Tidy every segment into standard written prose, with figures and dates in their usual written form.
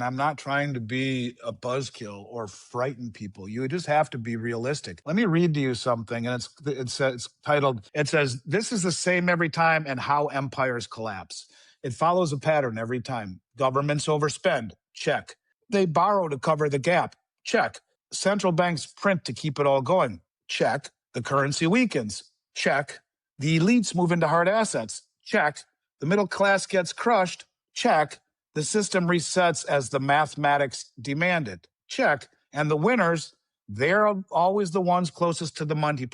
I'm not trying to be a buzzkill or frighten people. You just have to be realistic. Let me read to you something, and it's titled. It says, "This is the same every time, and how empires collapse. It follows a pattern every time. Governments overspend. Check. They borrow to cover the gap. Check. Central banks print to keep it all going. Check. The currency weakens. Check. The elites move into hard assets. Check. The middle class gets crushed. Check. The system resets as the mathematics demanded. Check. And the winners, they're always the ones closest to the money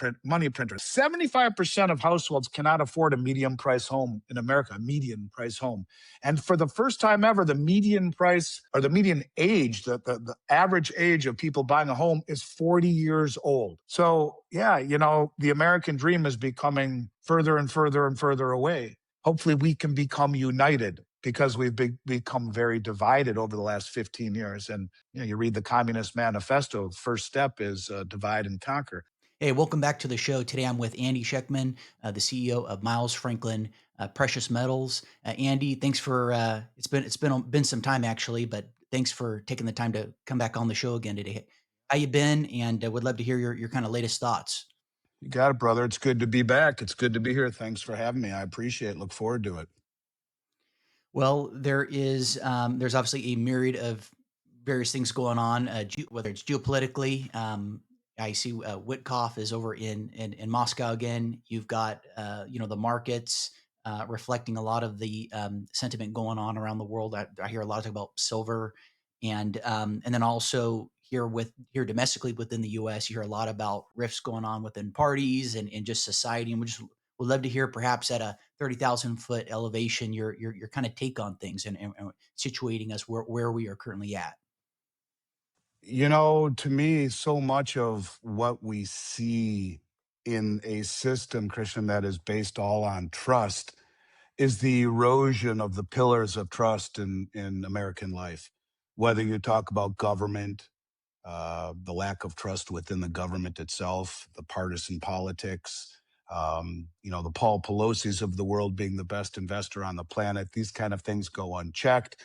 printers. 75% of households cannot afford a medium price home in America, a median price home. And for the first time ever, the median price or the median age, the average age of people buying a home is 40 years old. So, yeah, the American dream is becoming further and further and further away. Hopefully we can become united, because we've become very divided over the last 15 years. And you read the Communist Manifesto, first step is divide and conquer. Hey, welcome back to the show. Today I'm with Andy Schectman, the CEO of Miles Franklin Precious Metals. Andy, thanks for it's been some time actually, but thanks for taking the time to come back on the show again today. How you been? And would love to hear your kind of latest thoughts. You got it, brother. It's good to be back. It's good to be here. Thanks for having me. I appreciate it. Look forward to it. Well, there's obviously a myriad of various things going on, whether it's geopolitically. I see Witkoff is over in Moscow again. You've got the markets reflecting a lot of the sentiment going on around the world. I hear a lot of talk about silver, and then also here domestically within the U.S. You hear a lot about rifts going on within parties and just society, and would love to hear, perhaps at a 30,000 foot elevation, your kind of take on things and situating us where we are currently at. To me, so much of what we see in a system, Christian, that is based all on trust is the erosion of the pillars of trust in American life. Whether you talk about government, the lack of trust within the government itself, the partisan politics, the Paul Pelosi's of the world being the best investor on the planet. These kind of things go unchecked.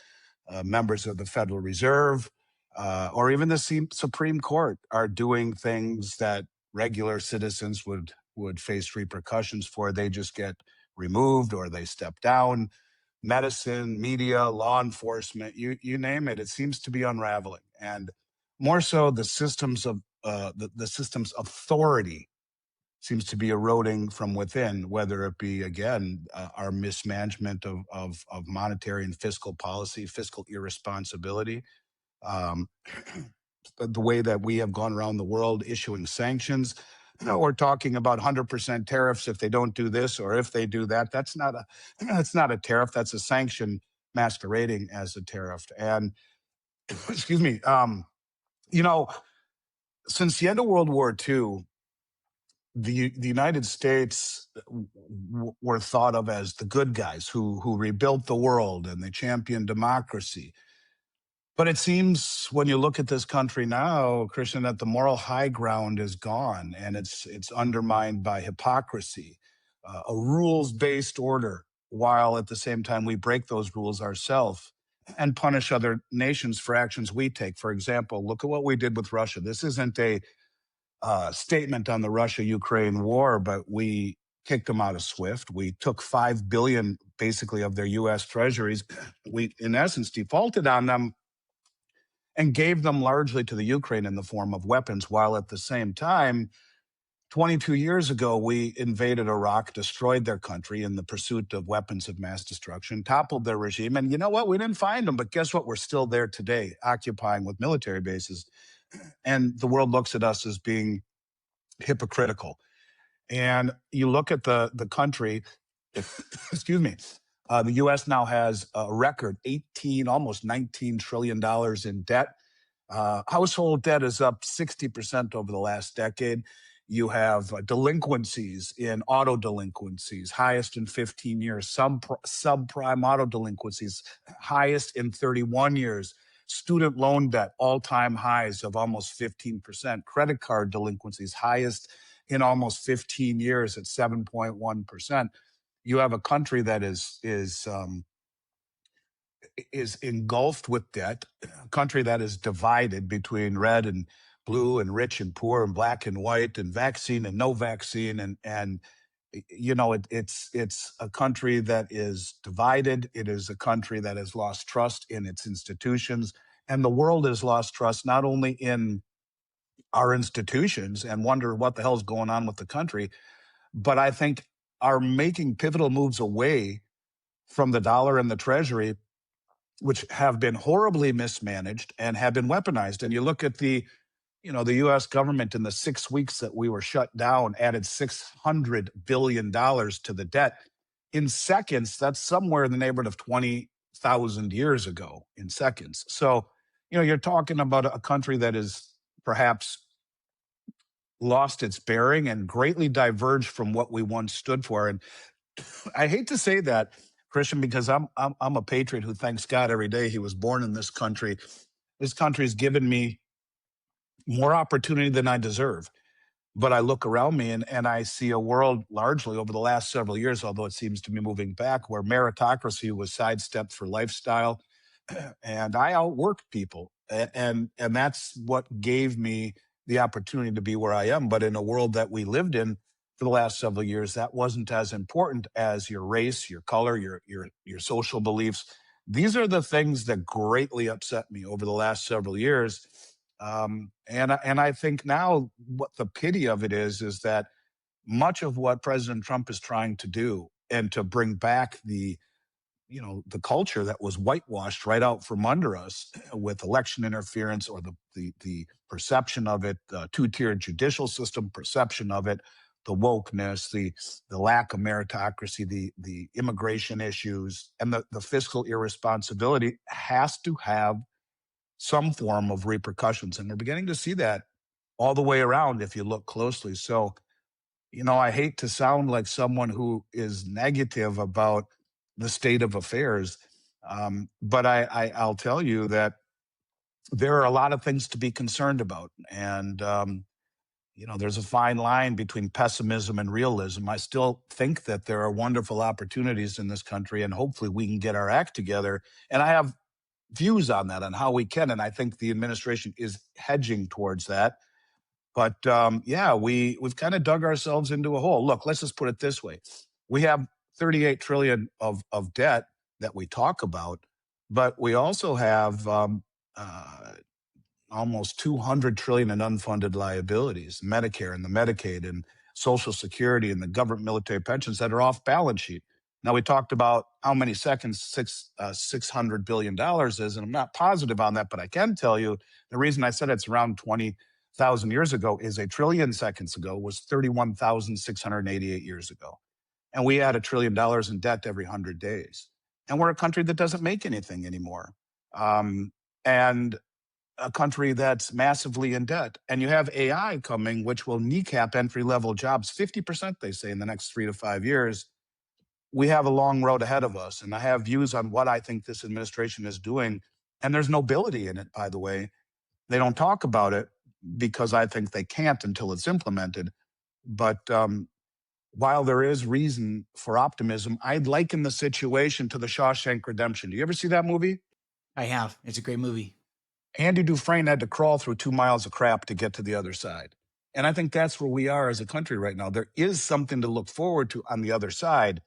Members of the Federal Reserve, or even the Supreme Court are doing things that regular citizens would face repercussions for. They just get removed or they step down. Medicine, media, law enforcement, you name it, it seems to be unraveling. And more so, the systems of the system's authority seems to be eroding from within, whether it be, again, our mismanagement of monetary and fiscal policy, fiscal irresponsibility, um, the way that we have gone around the world issuing sanctions. We're talking about 100% tariffs if they don't do this or if they do that. That's not a tariff. That's a sanction masquerading as a tariff. And excuse me, you know, since the end of World War II, the United States were thought of as the good guys who rebuilt the world and they championed democracy. But it seems when you look at this country now, Christian, that the moral high ground is gone and it's undermined by hypocrisy, a rules-based order, while at the same time we break those rules ourselves and punish other nations for actions we take. For example, look at what we did with Russia. This isn't a statement on the Russia-Ukraine war, but we kicked them out of SWIFT. We took 5 billion basically of their U.S. treasuries. We, in essence, defaulted on them and gave them largely to the Ukraine in the form of weapons, while at the same time, 22 years ago, we invaded Iraq, destroyed their country in the pursuit of weapons of mass destruction, toppled their regime. And you know what? We didn't find them, but guess what? We're still there today, occupying with military bases. And the world looks at us as being hypocritical. And you look at the country, excuse me, the U.S. now has a record 18, almost $19 trillion in debt. Household debt is up 60% over the last decade. You have delinquencies in auto delinquencies, highest in 15 years. Subprime auto delinquencies, highest in 31 years. Student loan debt, all-time highs of almost 15%. Credit card delinquencies, highest in almost 15 years at 7.1%. You have a country that is is engulfed with debt, a country that is divided between red and blue and rich and poor and black and white and vaccine and no vaccine. And it's a country that is divided. It is a country that has lost trust in its institutions. And the world has lost trust not only in our institutions and wonder what the hell's going on with the country, but I think are making pivotal moves away from the dollar and the treasury, which have been horribly mismanaged and have been weaponized. And you look at the U.S. government in the 6 weeks that we were shut down added $600 billion to the debt. In seconds, that's somewhere in the neighborhood of 20,000 years ago in seconds. So, you're talking about a country that is perhaps lost its bearing and greatly diverged from what we once stood for. And I hate to say that, Christian, because I'm a patriot who thanks God every day he was born in this country. This country has given me more opportunity than I deserve. But I look around me and I see a world largely over the last several years, although it seems to be moving back, where meritocracy was sidestepped for lifestyle, and I outwork people, and that's what gave me the opportunity to be where I am. But in a world that we lived in for the last several years, that wasn't as important as your race, your color, your social beliefs. These are the things that greatly upset me over the last several years. And I think now what the pity of it is that much of what President Trump is trying to do and to bring back the culture that was whitewashed right out from under us with election interference, or the perception of it, the two-tiered judicial system perception of it, the wokeness, the lack of meritocracy, the immigration issues, and the fiscal irresponsibility has to have some form of repercussions. And we're beginning to see that all the way around if you look closely. So, I hate to sound like someone who is negative about the state of affairs, but I'll tell you that there are a lot of things to be concerned about. And, there's a fine line between pessimism and realism. I still think that there are wonderful opportunities in this country, and hopefully we can get our act together. And I have views on that, on how we can. And I think the administration is hedging towards that. But yeah, we've kind of dug ourselves into a hole. Look, let's just put it this way: we have 38 trillion of debt that we talk about, but we also have almost 200 trillion in unfunded liabilities, Medicare and the Medicaid and Social Security and the government military pensions that are off balance sheet. Now, we talked about how many seconds $600 billion is, and I'm not positive on that, but I can tell you the reason I said it's around 20,000 years ago is a trillion seconds ago was 31,688 years ago. And we add $1 trillion in debt every 100 days. And we're a country that doesn't make anything anymore. And a country that's massively in debt. And you have AI coming, which will kneecap entry level jobs 50%, they say, in the next 3 to 5 years. We have a long road ahead of us. And I have views on what I think this administration is doing. And there's nobility in it, by the way. They don't talk about it because I think they can't until it's implemented. But while there is reason for optimism, I'd liken the situation to the Shawshank Redemption. Do you ever see that movie? I have. It's a great movie. Andy Dufresne had to crawl through 2 miles of crap to get to the other side. And I think that's where we are as a country right now. There is something to look forward to on the other side,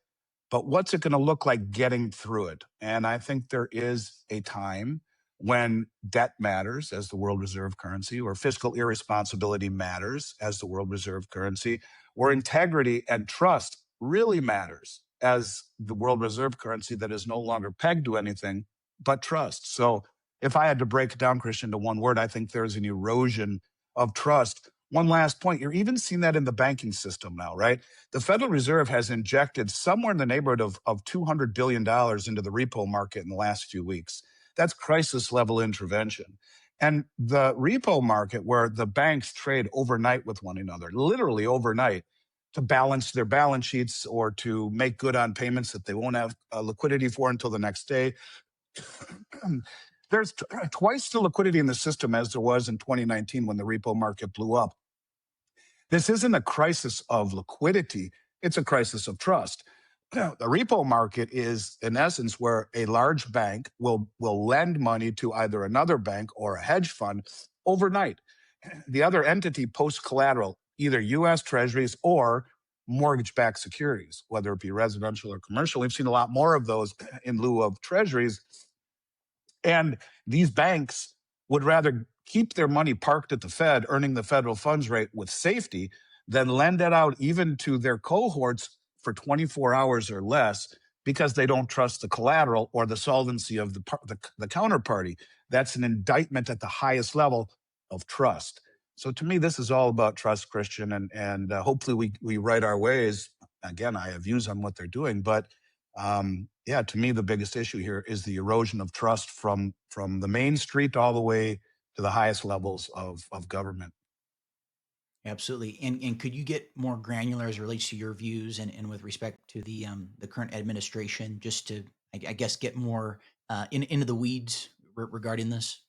but what's it going to look like getting through it? And I think there is a time when debt matters as the world reserve currency, or fiscal irresponsibility matters as the world reserve currency, where integrity and trust really matters as the world reserve currency that is no longer pegged to anything but trust. So if I had to break it down, Christian, to one word, I think there's an erosion of trust. One last point, you're even seeing that in the banking system now, right? The Federal Reserve has injected somewhere in the neighborhood of $200 billion into the repo market in the last few weeks. That's crisis level intervention. And the repo market, where the banks trade overnight with one another, literally overnight, to balance their balance sheets or to make good on payments that they won't have liquidity for until the next day. There's twice the liquidity in the system as there was in 2019 when the repo market blew up. This isn't a crisis of liquidity. It's a crisis of trust. the repo market is, in essence, where a large bank will lend money to either another bank or a hedge fund overnight. The other entity posts collateral, either U.S. Treasuries or mortgage-backed securities, whether it be residential or commercial. We've seen a lot more of those in lieu of Treasuries. And these banks would rather keep their money parked at the Fed, earning the federal funds rate with safety, than lend it out even to their cohorts for 24 hours or less because they don't trust the collateral or the solvency of the counterparty. That's an indictment at the highest level of trust. So to me, this is all about trust, Christian, and hopefully we right our ways. Again, I have views on what they're doing, but yeah, to me, the biggest issue here is the erosion of trust from the main street all the way to the highest levels of government. Absolutely. And could you get more granular as it relates to your views and with respect to the current administration, just to, I guess, get more into the weeds regarding this?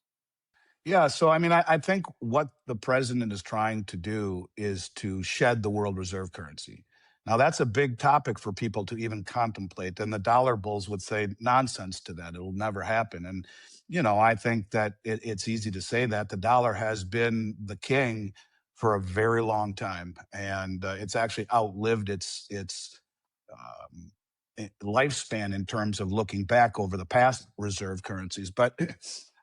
Yeah, so I mean, I think what the president is trying to do is to shed the world reserve currency. Now, that's a big topic for people to even contemplate, and the dollar bulls would say nonsense to that. It will never happen. And, I think that it's easy to say that. The dollar has been the king for a very long time, and it's actually outlived its um, lifespan in terms of looking back over the past reserve currencies. But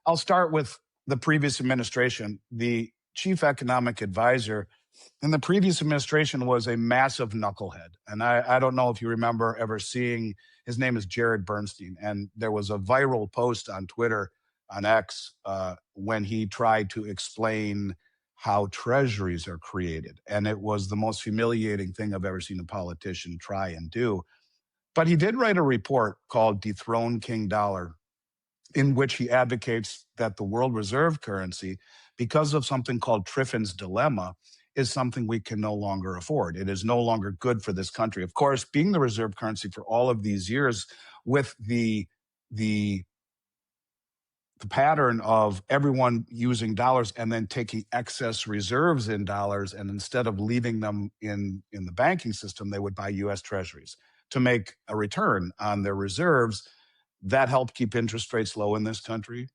I'll start with the previous administration. The chief economic advisor in the previous administration was a massive knucklehead. And I don't know if you remember ever seeing, his name is Jared Bernstein. And there was a viral post on Twitter, on X, when he tried to explain how treasuries are created. And it was the most humiliating thing I've ever seen a politician try and do. But he did write a report called Dethrone King Dollar, in which he advocates that the world reserve currency, because of something called Triffin's dilemma, is something we can no longer afford. It is no longer good for this country. Of course, being the reserve currency for all of these years, with the pattern of everyone using dollars and then taking excess reserves in dollars, and instead of leaving them in the banking system, they would buy U.S. Treasuries to make a return on their reserves. That helped keep interest rates low in this country.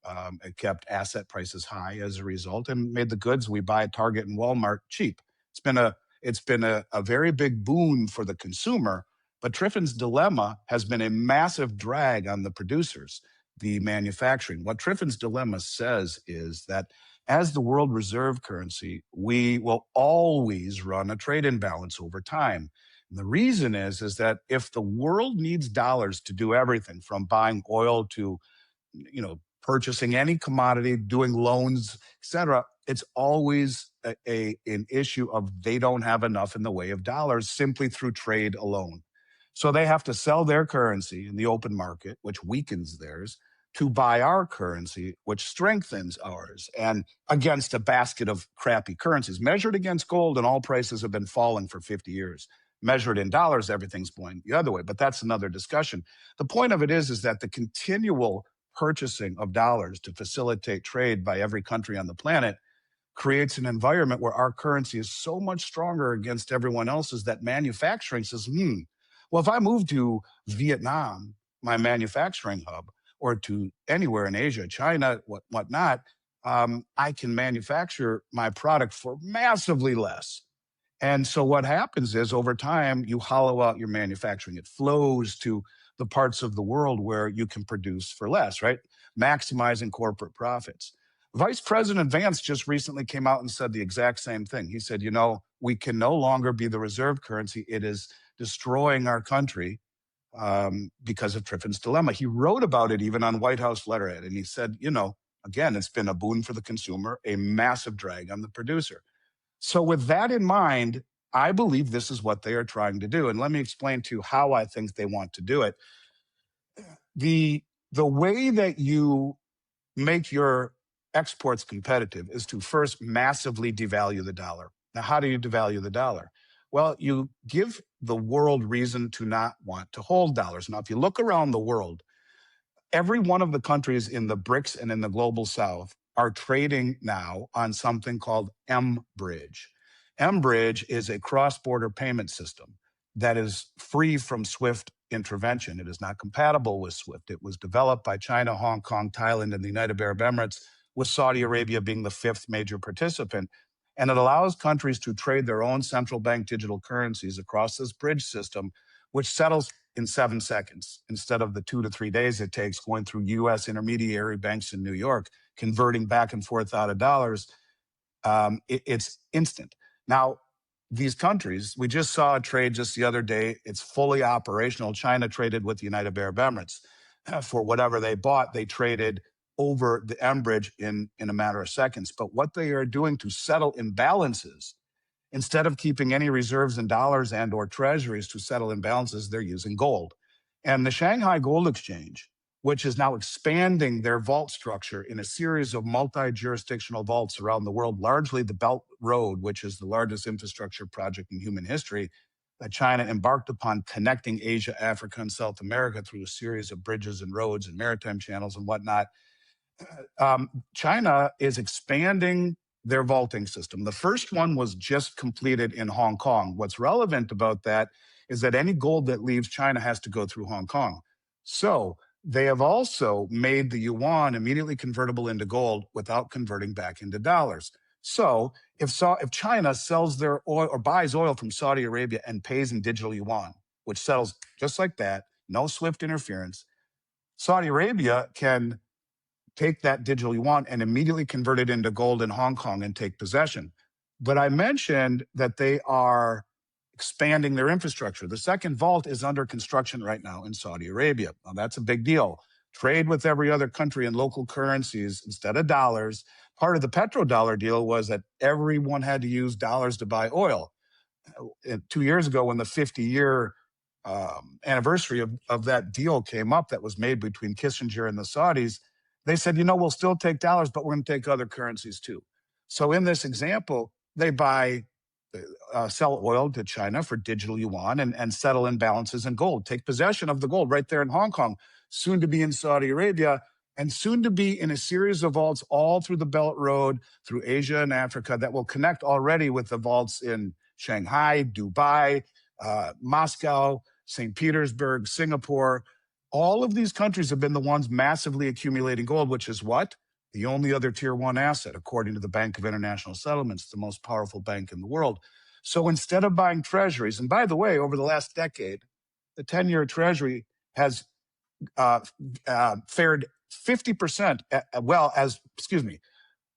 It kept asset prices high as a result, and made the goods we buy at Target and Walmart cheap. It's been a very big boon for the consumer, but Triffin's dilemma has been a massive drag on the producers, the manufacturing. What Triffin's dilemma says is that as the world reserve currency, we will always run a trade imbalance over time. And the reason is that if the world needs dollars to do everything from buying oil to, purchasing any commodity, doing loans, etc., it's always an issue of they don't have enough in the way of dollars simply through trade alone. So they have to sell their currency in the open market, which weakens theirs, to buy our currency, which strengthens ours, and against a basket of crappy currencies. Measured against gold, and all prices have been falling for 50 years. Measured in dollars, everything's going the other way, but that's another discussion. The point of it is that the continual purchasing of dollars to facilitate trade by every country on the planet creates an environment where our currency is so much stronger against everyone else's that manufacturing says, well, if I move to Vietnam, my manufacturing hub, or to anywhere in Asia, China, whatnot, I can manufacture my product for massively less. And so what happens is over time, you hollow out your manufacturing. It flows to the parts of the world where you can produce for less, right? Maximizing corporate profits. Vice President Vance just recently came out and said the exact same thing. He said, we can no longer be the reserve currency. It is destroying our country because of Triffin's dilemma. He wrote about it even on White House letterhead. And he said, again, it's been a boon for the consumer, a massive drag on the producer. So with that in mind, I believe this is what they are trying to do. And let me explain to you how I think they want to do it. The way that you make your exports competitive is to first massively devalue the dollar. Now, how do you devalue the dollar? Well, you give the world reason to not want to hold dollars. Now, if you look around the world, every one of the countries in the BRICS and in the global south are trading now on something called M-Bridge. M-Bridge is a cross-border payment system that is free from SWIFT intervention. It is not compatible with SWIFT. It was developed by China, Hong Kong, Thailand, and the United Arab Emirates, with Saudi Arabia being the fifth major participant. And it allows countries to trade their own central bank digital currencies across this bridge system, which settles in 7 seconds instead of the 2 to 3 days it takes going through US intermediary banks in New York, converting back and forth out of dollars. It's instant. Now, these countries, we just saw a trade just the other day. It's fully operational. China traded with the United Arab Emirates. For whatever they bought, they traded over the M bridge in a matter of seconds. But what they are doing to settle imbalances, instead of keeping any reserves in dollars and or treasuries to settle imbalances, they're using gold. And the Shanghai Gold Exchange, which is now expanding their vault structure in a series of multi-jurisdictional vaults around the world, largely the Belt Road, which is the largest infrastructure project in human history that China embarked upon, connecting Asia, Africa, and South America through a series of bridges and roads and maritime channels and whatnot. China is expanding their vaulting system. The first one was just completed in Hong Kong. What's relevant about that is that any gold that leaves China has to go through Hong Kong. So they have also made the yuan immediately convertible into gold without converting back into dollars. So if China sells their oil or buys oil from Saudi Arabia and pays in digital yuan, which settles just like that, no SWIFT interference, Saudi Arabia can take that digital yuan and immediately convert it into gold in Hong Kong and take possession. But I mentioned that they are expanding their infrastructure. The second vault is under construction right now in Saudi Arabia. Now, that's a big deal. Trade with every other country in local currencies instead of dollars. Part of the petrodollar deal was that everyone had to use dollars to buy oil. 2 years ago, when the 50-year anniversary of that deal came up that was made between Kissinger and the Saudis, they said, we'll still take dollars, but we're going to take other currencies too. So in this example, they sell oil to China for digital yuan and settle imbalances in gold, take possession of the gold right there in Hong Kong, soon to be in Saudi Arabia, and soon to be in a series of vaults all through the Belt Road, through Asia and Africa, that will connect already with the vaults in Shanghai, Dubai, Moscow, St. Petersburg, Singapore. All of these countries have been the ones massively accumulating gold, which is what? The only other tier one asset, according to the Bank of International Settlements, the most powerful bank in the world. So instead of buying treasuries, and by the way, over the last decade, the 10-year treasury has fared 50%,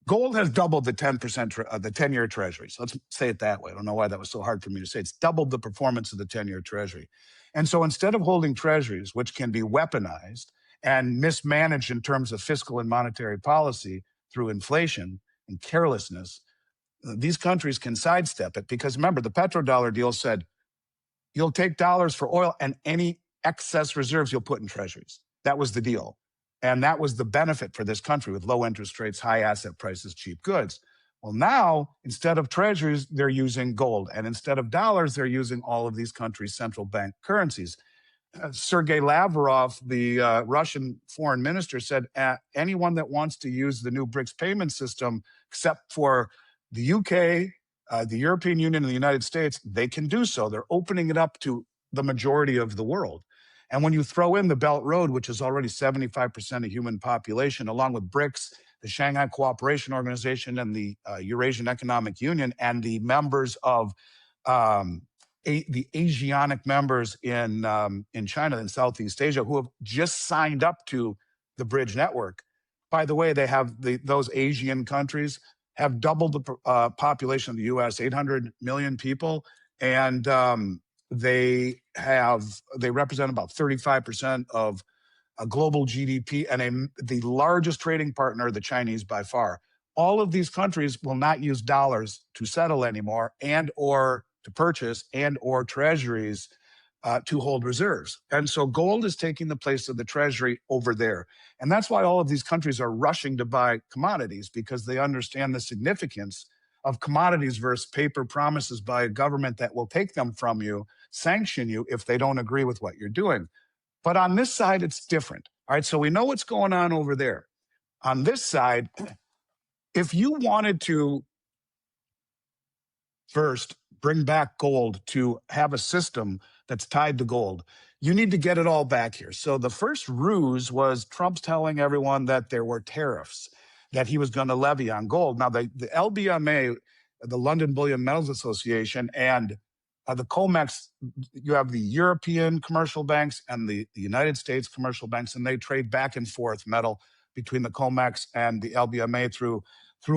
gold has doubled the 10%, the 10-year treasury. So let's say it that way. I don't know why that was so hard for me to say. It's doubled the performance of the 10-year treasury. And so instead of holding treasuries, which can be weaponized and mismanaged in terms of fiscal and monetary policy through inflation and carelessness, these countries can sidestep it. Because remember, the petrodollar deal said, you'll take dollars for oil and any excess reserves you'll put in treasuries. That was the deal. And that was the benefit for this country, with low interest rates, high asset prices, cheap goods. Well, now, instead of treasuries, they're using gold. And instead of dollars, they're using all of these countries' central bank currencies. Sergei Lavrov, the Russian foreign minister, said anyone that wants to use the new BRICS payment system, except for the UK, the European Union, and the United States, they can do so. They're opening it up to the majority of the world. And when you throw in the Belt Road, which is already 75% of human population, along with BRICS, the Shanghai Cooperation Organization, and the Eurasian Economic Union, and the members of the Asianic members in China and Southeast Asia, who have just signed up to the bridge network. By the way, they have those Asian countries have doubled the population of the U.S., 800 million people, and they represent about 35% of global GDP and the largest trading partner, the Chinese, by far. All of these countries will not use dollars to settle anymore, and or to purchase, and or treasuries to hold reserves. And so gold is taking the place of the treasury over there. And that's why all of these countries are rushing to buy commodities, because they understand the significance of commodities versus paper promises by a government that will take them from you, sanction you if they don't agree with what you're doing. But on this side, it's different. All right, so we know what's going on over there. On this side, if you wanted to first bring back gold to have a system that's tied to gold, you need to get it all back here. So the first ruse was Trump's telling everyone that there were tariffs that he was going to levy on gold. Now, the LBMA, the London Bullion Metals Association, and the COMEX, you have the European commercial banks and the United States commercial banks, and they trade back and forth metal between the COMEX and the LBMA through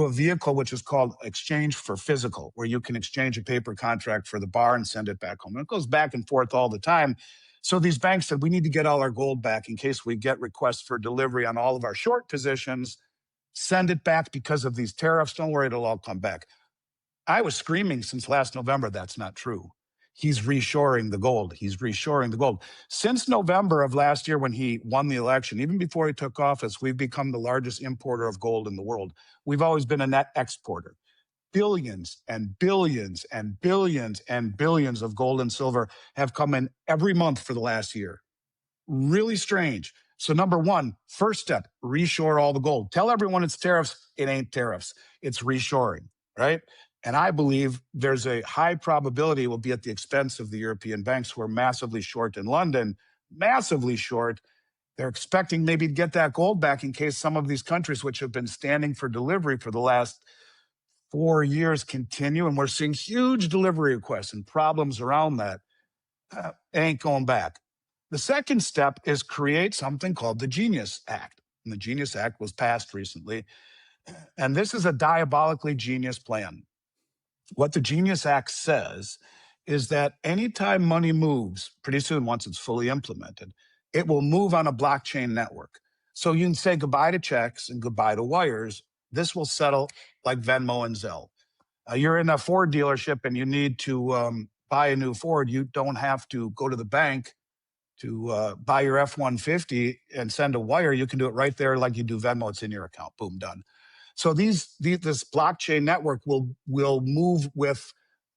a vehicle which is called exchange for physical, where you can exchange a paper contract for the bar and send it back home. And it goes back and forth all the time. So these banks said, we need to get all our gold back in case we get requests for delivery on all of our short positions. Send it back because of these tariffs. Don't worry, it'll all come back. I was screaming since last November, that's not true. He's reshoring the gold. He's reshoring the gold. Since November of last year when he won the election, even before he took office, we've become the largest importer of gold in the world. We've always been a net exporter. Billions and billions and billions and billions of gold and silver have come in every month for the last year. Really strange. So number one, first step, reshore all the gold. Tell everyone it's tariffs. It ain't tariffs. It's reshoring, right? And I believe there's a high probability it will be at the expense of the European banks who are massively short in London, massively short. They're expecting maybe to get that gold back in case some of these countries, which have been standing for delivery for the last 4 years, continue. And we're seeing huge delivery requests and problems around that. Ain't going back. The second step is create something called the Genius Act. And the Genius Act was passed recently. And this is a diabolically genius plan. What the Genius Act says is that anytime money moves, pretty soon, once it's fully implemented, it will move on a blockchain network. So you can say goodbye to checks and goodbye to wires. This will settle like Venmo and Zelle. You're in a Ford dealership and you need to buy a new Ford. You don't have to go to the bank to buy your F-150 and send a wire. You can do it right there like you do Venmo. It's in your account. Boom, done. So this blockchain network will move with,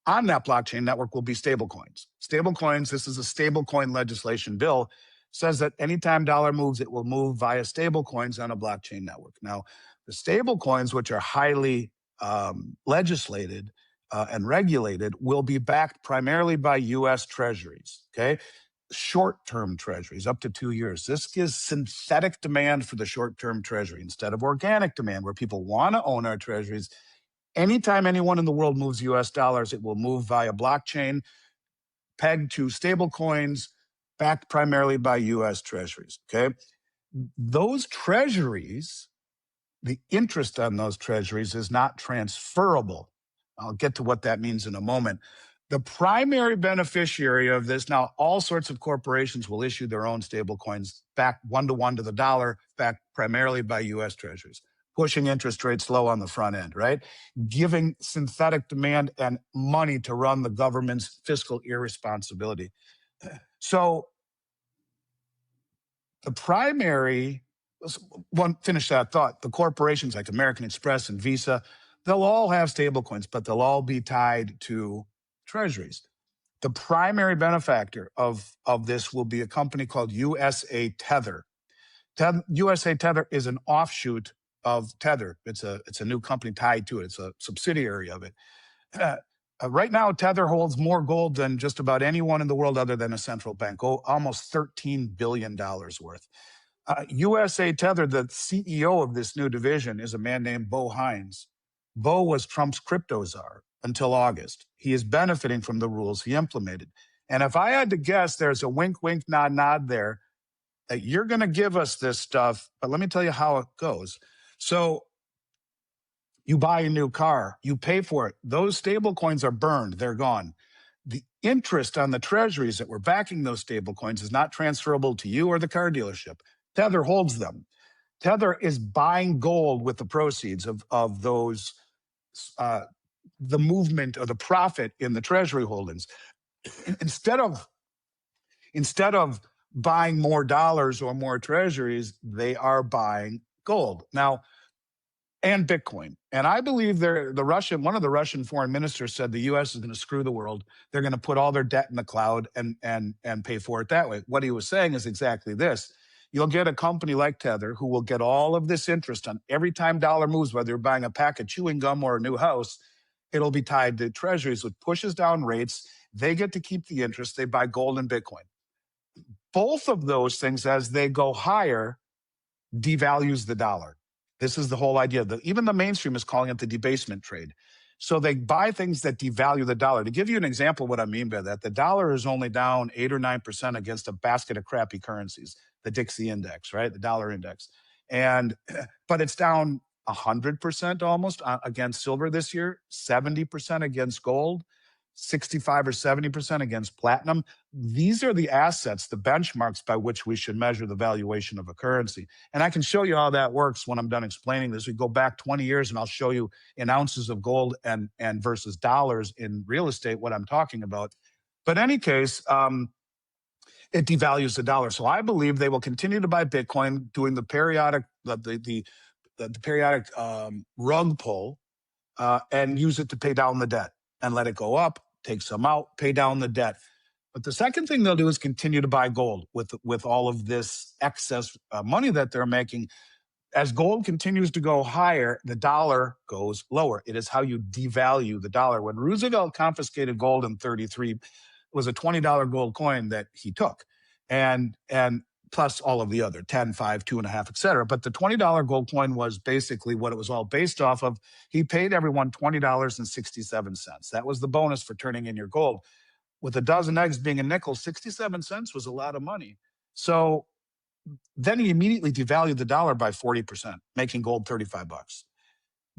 on that blockchain network will be stablecoins. Stablecoins, this is a stablecoin legislation bill, says that anytime dollar moves, it will move via stablecoins on a blockchain network. Now, the stablecoins, which are highly legislated and regulated, will be backed primarily by U.S. Treasuries, okay? Short-term treasuries up to 2 years. This gives synthetic demand for the short-term treasury instead of organic demand where people want to own our treasuries. Anytime anyone in the world moves US dollars, it will move via blockchain pegged to stable coins backed primarily by US treasuries, okay? Those treasuries, the interest on those treasuries is not transferable. I'll get to what that means in a moment. The primary beneficiary of this, now all sorts of corporations will issue their own stable coins backed 1-to-1 to the dollar, backed primarily by US treasuries, pushing interest rates low on the front end, right? Giving synthetic demand and money to run the government's fiscal irresponsibility. So the primary, finish that thought, the corporations like American Express and Visa, they'll all have stable coins, but they'll all be tied to treasuries. The primary benefactor of this will be a company called USA Tether. USA Tether is an offshoot of Tether. It's a new company tied to it. It's a subsidiary of it. Right now, Tether holds more gold than just about anyone in the world other than a central bank, almost $13 billion worth. USA Tether, the CEO of this new division, is a man named Bo Hines. Bo was Trump's crypto czar until August. He is benefiting from the rules he implemented. And if I had to guess, there's a wink, wink, nod, nod there that you're going to give us this stuff, but let me tell you how it goes. So you buy a new car, you pay for it. Those stable coins are burned. They're gone. The interest on the treasuries that were backing those stable coins is not transferable to you or the car dealership. Tether holds them. Tether is buying gold with the proceeds of those, the movement or the profit in the treasury holdings. Instead of buying more dollars or more treasuries, they are buying gold. Now, and Bitcoin. And I believe one of the Russian foreign ministers said the US is going to screw the world. They're going to put all their debt in the cloud and pay for it that way. What he was saying is exactly this. You'll get a company like Tether who will get all of this interest on every time dollar moves, whether you're buying a pack of chewing gum or a new house, it'll be tied to treasuries, which pushes down rates. They get to keep the interest. They buy gold and Bitcoin. both of those things, as they go higher, devalues the dollar. This is the whole idea. Even the mainstream is calling it the debasement trade. So they buy things that devalue the dollar. To give you an example of what I mean by that, the dollar is only down 8 or 9% against a basket of crappy currencies, the Dixie index, right? The dollar index. But it's down 100% almost against silver this year, 70% against gold, 65 or 70% against platinum. These are the assets, the benchmarks by which we should measure the valuation of a currency. And I can show you how that works when I'm done explaining this. We go back 20 years and I'll show you in ounces of gold and versus dollars in real estate what I'm talking about. But in any case, it devalues the dollar. So I believe they will continue to buy Bitcoin, doing the periodic rug pull, and use it to pay down the debt and let it go up, take some out, pay down the debt. But the second thing they'll do is continue to buy gold with all of this excess money that they're making. As gold continues to go higher, the dollar goes lower. It is how you devalue the dollar. When Roosevelt confiscated gold in 1933, it was a $20 gold coin that he took, and plus all of the other 10, 5, 2.5, et cetera. But the $20 gold coin was basically what it was all based off of. He paid everyone $20.67. That was the bonus for turning in your gold. With a dozen eggs being a nickel, 67 cents was a lot of money. So then he immediately devalued the dollar by 40%, making gold 35 bucks.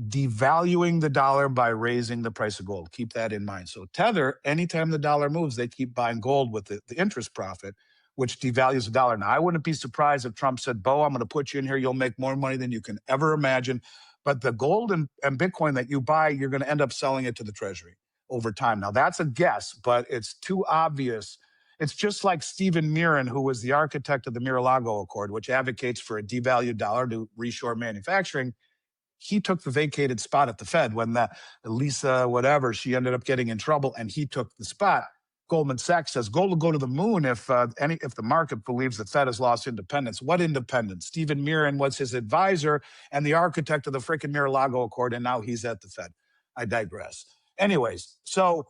Devaluing the dollar by raising the price of gold. Keep that in mind. So Tether, anytime the dollar moves, they keep buying gold with the interest profit, which devalues the dollar. Now, I wouldn't be surprised if Trump said, Bo, I'm going to put you in here. You'll make more money than you can ever imagine. But the gold and Bitcoin that you buy, you're going to end up selling it to the Treasury over time. Now, that's a guess, but it's too obvious. It's just like Stephen Mirren, who was the architect of the Mar-a-Lago Accord, which advocates for a devalued dollar to reshore manufacturing. He took the vacated spot at the Fed when Lisa, whatever, she ended up getting in trouble, and he took the spot. Goldman Sachs says gold will go to the moon if the market believes the Fed has lost independence. What independence? Stephen Mirren was his advisor and the architect of the freaking Mar-a-Lago Accord, and now he's at the Fed. I digress. Anyways, so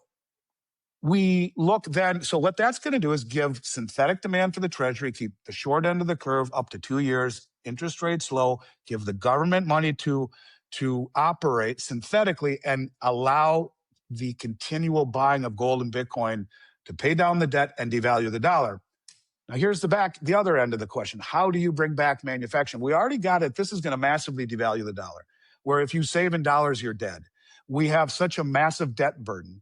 we look then, so what that's going to do is give synthetic demand for the Treasury, keep the short end of the curve up to 2 years, interest rates low, give the government money to operate synthetically, and allow the continual buying of gold and Bitcoin to pay down the debt and devalue the dollar. Now, here's the other end of the question. How do you bring back manufacturing? We already got it. This is going to massively devalue the dollar, where if you save in dollars, you're dead. We have such a massive debt burden.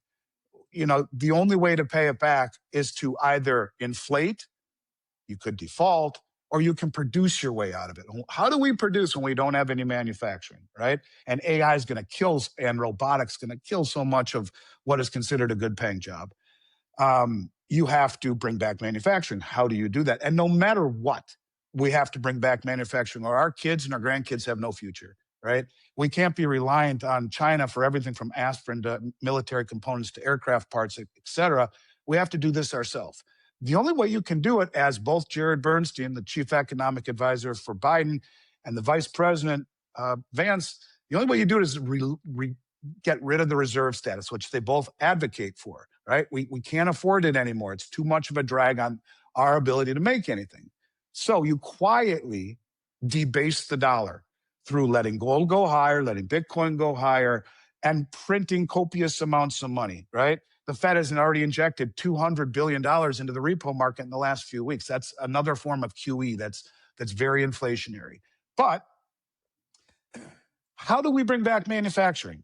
The only way to pay it back is to either inflate, you could default, or you can produce your way out of it. How do we produce when we don't have any manufacturing, right? And AI is going to kill, and robotics going to kill so much of what is considered a good paying job. You have to bring back manufacturing. How do you do that? And no matter what, we have to bring back manufacturing, or our kids and our grandkids have no future, right? We can't be reliant on China for everything from aspirin to military components to aircraft parts, et cetera. We have to do this ourselves. The only way you can do it, as both Jared Bernstein, the chief economic advisor for Biden, and the vice president, Vance, the only way you do it is get rid of the reserve status, which they both advocate for, right? We can't afford it anymore. It's too much of a drag on our ability to make anything. So you quietly debase the dollar through letting gold go higher, letting Bitcoin go higher, and printing copious amounts of money, right? The Fed has already injected $200 billion into the repo market in the last few weeks. That's another form of QE that's very inflationary. But how do we bring back manufacturing?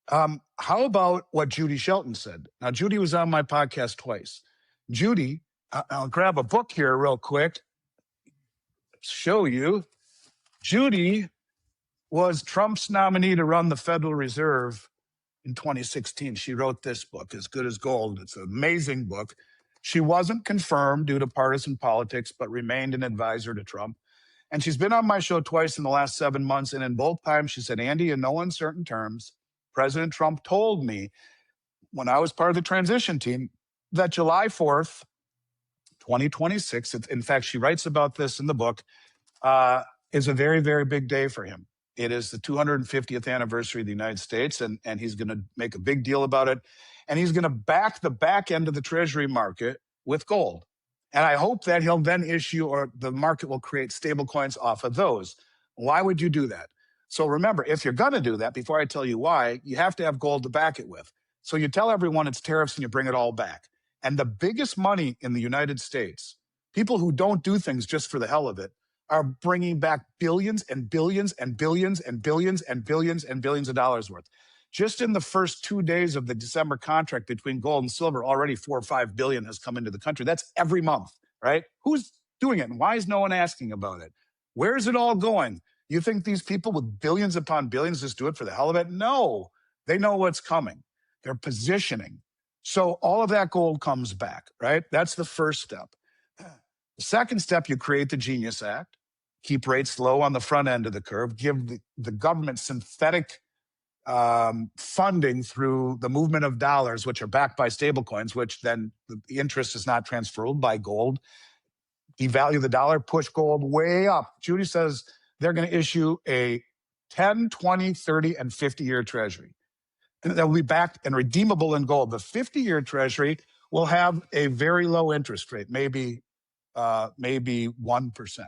How about what Judy Shelton said? Now, Judy was on my podcast twice. Judy, I'll grab a book here real quick, show you. Judy was Trump's nominee to run the Federal Reserve in 2016. She wrote this book, As Good as Gold. It's an amazing book. She wasn't confirmed due to partisan politics, but remained an advisor to Trump. And she's been on my show twice in the last 7 months. And in both times, she said, Andy, in no uncertain terms, President Trump told me when I was part of the transition team that July 4th, 2026, in fact, she writes about this in the book, is a very, very big day for him. It is the 250th anniversary of the United States, and he's going to make a big deal about it. And he's going to back the back end of the Treasury market with gold. And I hope that he'll then issue, or the market will create stable coins off of those. Why would you do that? So remember, if you're going to do that, before I tell you why, you have to have gold to back it with. So you tell everyone it's tariffs and you bring it all back. And the biggest money in the United States, people who don't do things just for the hell of it, are bringing back billions and billions and billions and billions and billions and billions of dollars worth. Just in the first 2 days of the December contract between gold and silver, already 4 or 5 billion has come into the country. That's every month, right? Who's doing it? And why is no one asking about it? Where's it all going? You think these people with billions upon billions just do it for the hell of it? No, they know what's coming. They're positioning. So all of that gold comes back, right? That's the first step. The second step, you create the Genius Act, keep rates low on the front end of the curve, give the government synthetic funding through the movement of dollars, which are backed by stablecoins, which then the interest is not transferable by gold. Devalue the dollar, push gold way up. Judy says they're going to issue a 10, 20, 30, and 50-year treasury. And that will be backed and redeemable in gold. The 50-year treasury will have a very low interest rate, maybe 1%.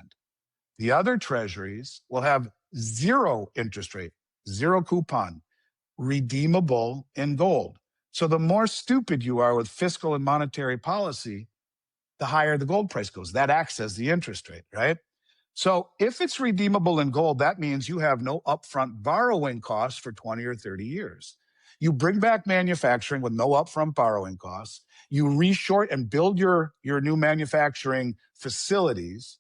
The other treasuries will have zero interest rate, zero coupon, redeemable in gold. So the more stupid you are with fiscal and monetary policy, the higher the gold price goes. That acts as the interest rate, right? So if it's redeemable in gold, that means you have no upfront borrowing costs for 20 or 30 years. You bring back manufacturing with no upfront borrowing costs. You reshort and build your new manufacturing facilities.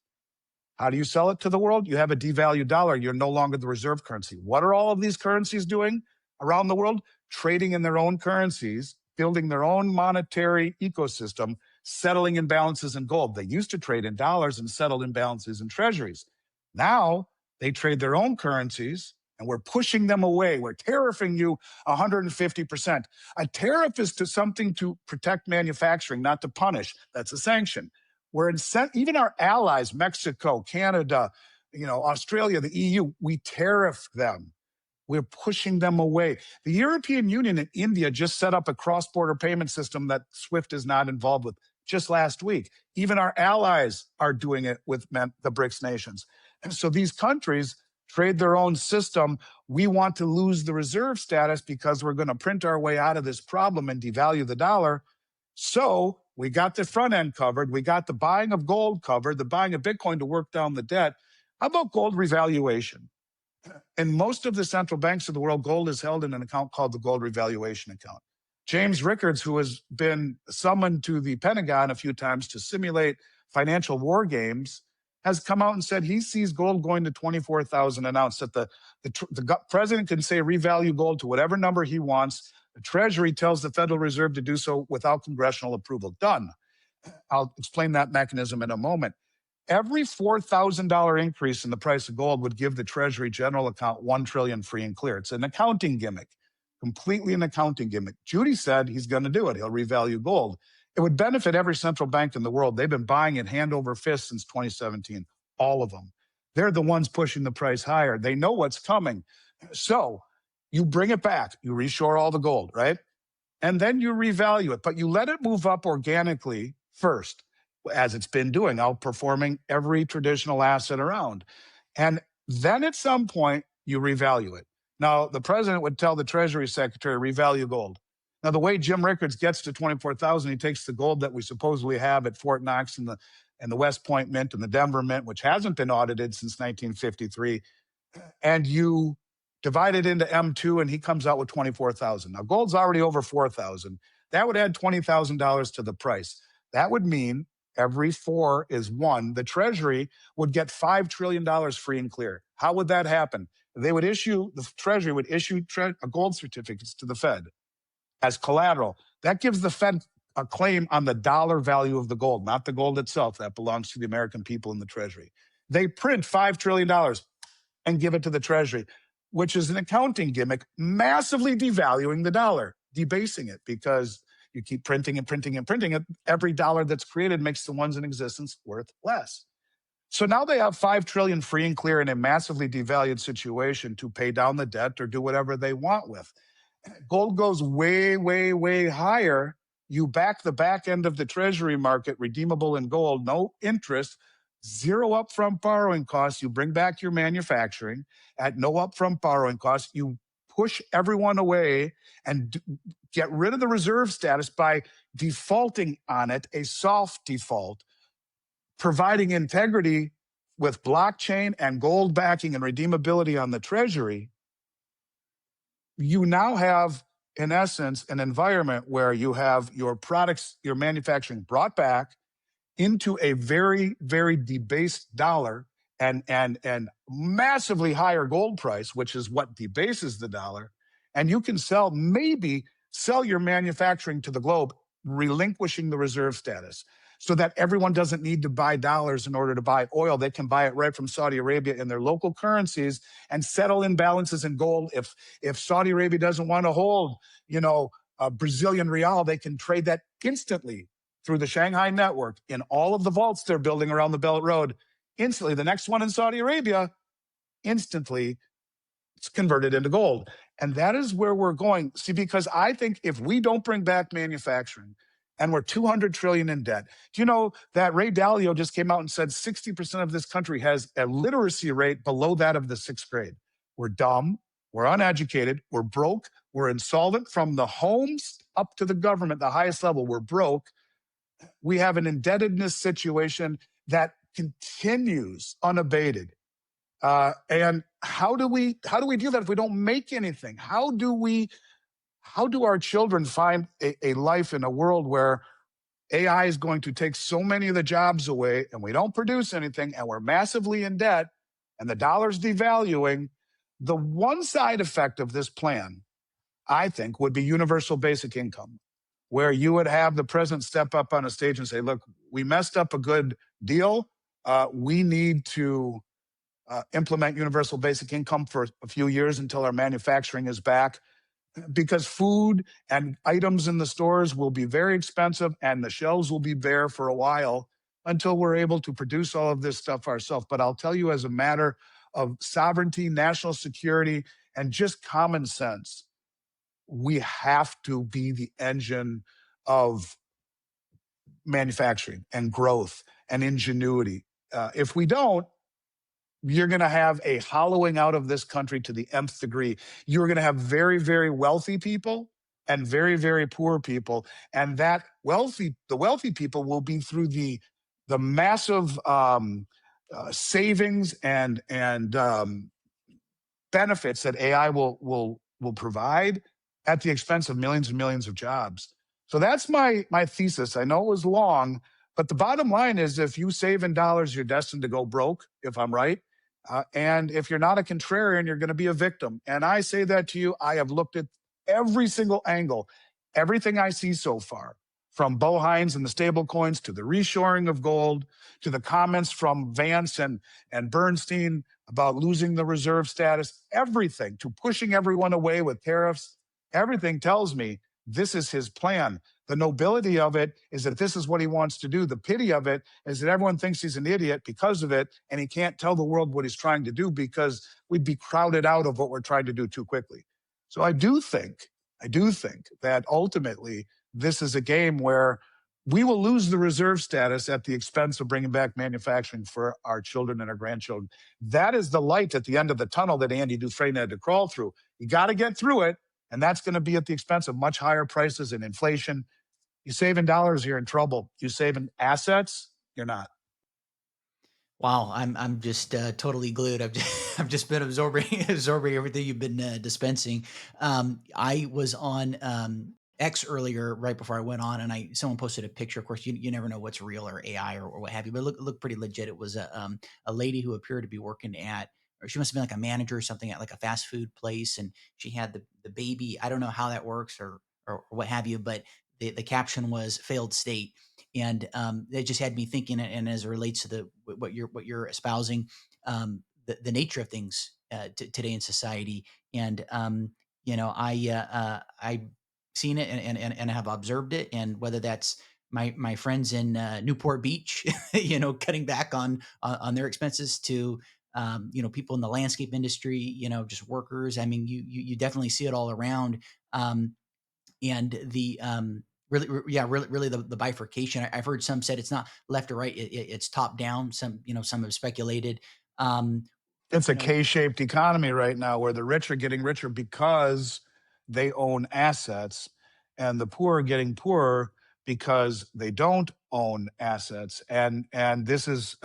How do you sell it to the world? You have a devalued dollar. You're no longer the reserve currency. What are all of these currencies doing around the world? Trading in their own currencies, building their own monetary ecosystem, settling imbalances in gold. They used to trade in dollars and settled imbalances in treasuries. Now they trade their own currencies, and we're pushing them away. We're tariffing you 150%. A tariff is to something to protect manufacturing, not to punish. That's a sanction. We're even our allies, Mexico, Canada, Australia, the EU, we tariff them. We're pushing them away. The European Union and India just set up a cross-border payment system that SWIFT is not involved with just last week. Even our allies are doing it with the BRICS nations. And so these countries trade their own system. We want to lose the reserve status because we're going to print our way out of this problem and devalue the dollar. So we got the front end covered. We got the buying of gold covered, the buying of Bitcoin to work down the debt. How about gold revaluation? In most of the central banks of the world, gold is held in an account called the gold revaluation account. James Rickards, who has been summoned to the Pentagon a few times to simulate financial war games, has come out and said he sees gold going to 24,000 an ounce, that the president can say revalue gold to whatever number he wants. The Treasury tells the Federal Reserve to do so without congressional approval. Done. I'll explain that mechanism in a moment. Every $4,000 increase in the price of gold would give the Treasury general account $1 trillion free and clear. It's an accounting gimmick, completely an accounting gimmick. Judy said he's going to do it. He'll revalue gold. It would benefit every central bank in the world. They've been buying it hand over fist since 2017, all of them. They're the ones pushing the price higher. They know what's coming. So you bring it back. You reshore all the gold, right? And then you revalue it, but you let it move up organically first, as it's been doing, outperforming every traditional asset around. And then at some point, you revalue it. Now, the president would tell the Treasury Secretary, revalue gold. Now, the way Jim Rickards gets to 24,000, he takes the gold that we supposedly have at Fort Knox and the West Point Mint and the Denver Mint, which hasn't been audited since 1953, and you divide it into M2, and he comes out with 24,000. Now, gold's already over 4,000. That would add $20,000 to the price. That would mean every 4 is 1. The Treasury would get $5 trillion free and clear. How would that happen? The Treasury would issue gold certificates to the Fed as collateral. That gives the Fed a claim on the dollar value of the gold, not the gold itself. That belongs to the American people in the Treasury. They print $5 trillion and give it to the Treasury, which is an accounting gimmick, massively devaluing the dollar, debasing it, because you keep printing and printing and printing it. Every dollar that's created makes the ones in existence worth less. So now they have $5 trillion free and clear in a massively devalued situation to pay down the debt or do whatever they want with. Gold goes way, way, way higher. You back the back end of the Treasury market, redeemable in gold, no interest, zero upfront borrowing costs. You bring back your manufacturing at no upfront borrowing costs. You push everyone away and get rid of the reserve status by defaulting on it, a soft default, providing integrity with blockchain and gold backing and redeemability on the Treasury. You now have, in essence, an environment where you have your products, your manufacturing brought back into a very, very debased dollar and massively higher gold price, which is what debases the dollar. And you can maybe sell your manufacturing to the globe, relinquishing the reserve status so that everyone doesn't need to buy dollars in order to buy oil. They can buy it right from Saudi Arabia in their local currencies and settle imbalances in gold. If Saudi Arabia doesn't want to hold, a Brazilian real, they can trade that instantly through the Shanghai network in all of the vaults they're building around the Belt Road. Instantly, the next one in Saudi Arabia, instantly, it's converted into gold. And that is where we're going. See, because I think if we don't bring back manufacturing and we're 200 trillion in debt, do you know that Ray Dalio just came out and said 60% of this country has a literacy rate below that of the sixth grade? We're dumb. We're uneducated. We're broke. We're insolvent from the homes up to the government, the highest level. We're broke. We have an indebtedness situation that continues unabated. And how do we do that if we don't make anything? How do our children find a life in a world where AI is going to take so many of the jobs away and we don't produce anything and we're massively in debt and the dollar's devaluing? The one side effect of this plan, I think, would be universal basic income, where you would have the president step up on a stage and say, look, we messed up a good deal. We need to implement universal basic income for a few years until our manufacturing is back, because food and items in the stores will be very expensive and the shelves will be bare for a while until we're able to produce all of this stuff ourselves. But I'll tell you, as a matter of sovereignty, national security, and just common sense, we have to be the engine of manufacturing and growth and ingenuity. If we don't, you're going to have a hollowing out of this country to the nth degree. You're going to have very, very wealthy people and very, very poor people, and the wealthy people will be through the massive savings and benefits that AI will provide at the expense of millions and millions of jobs. So that's my thesis. I know it was long, but the bottom line is, if you save in dollars, you're destined to go broke, if I'm right. And if you're not a contrarian, you're going to be a victim. And I say that to you. I have looked at every single angle, everything I see so far, from Bo Hines and the stable coins to the reshoring of gold, to the comments from Vance and Bernstein about losing the reserve status, everything, to pushing everyone away with tariffs. Everything tells me this is his plan. The nobility of it is that this is what he wants to do. The pity of it is that everyone thinks he's an idiot because of it, and he can't tell the world what he's trying to do because we'd be crowded out of what we're trying to do too quickly. So I do think that ultimately this is a game where we will lose the reserve status at the expense of bringing back manufacturing for our children and our grandchildren. That is the light at the end of the tunnel that Andy Dufresne had to crawl through. You got to get through it, and that's going to be at the expense of much higher prices and inflation. You save in dollars, you're in trouble. You save in assets, you're not. Wow, I'm just totally glued. I've just been absorbing absorbing everything you've been dispensing. I was on X earlier, right before I went on, and someone posted a picture. Of course, you never know what's real or AI or what have you, but it looked pretty legit. It was a lady who appeared to be working at, or she must have been like a manager or something at like a fast food place, and she had the baby. I don't know how that works or what have you, but the caption was "failed state." And it just had me thinking, and as it relates to what you're espousing, the nature of things today in society. And I've seen it and have observed it, and whether that's my friends in Newport Beach, cutting back on their expenses, to people in the landscape industry, just workers. I mean, you definitely see it all around. And Yeah, really the bifurcation. I've heard some said it's not left or right, it's top down. Some, some have speculated. Um, It's a you know, K-shaped economy right now where the rich are getting richer because they own assets, and the poor are getting poorer because they don't own assets. And this is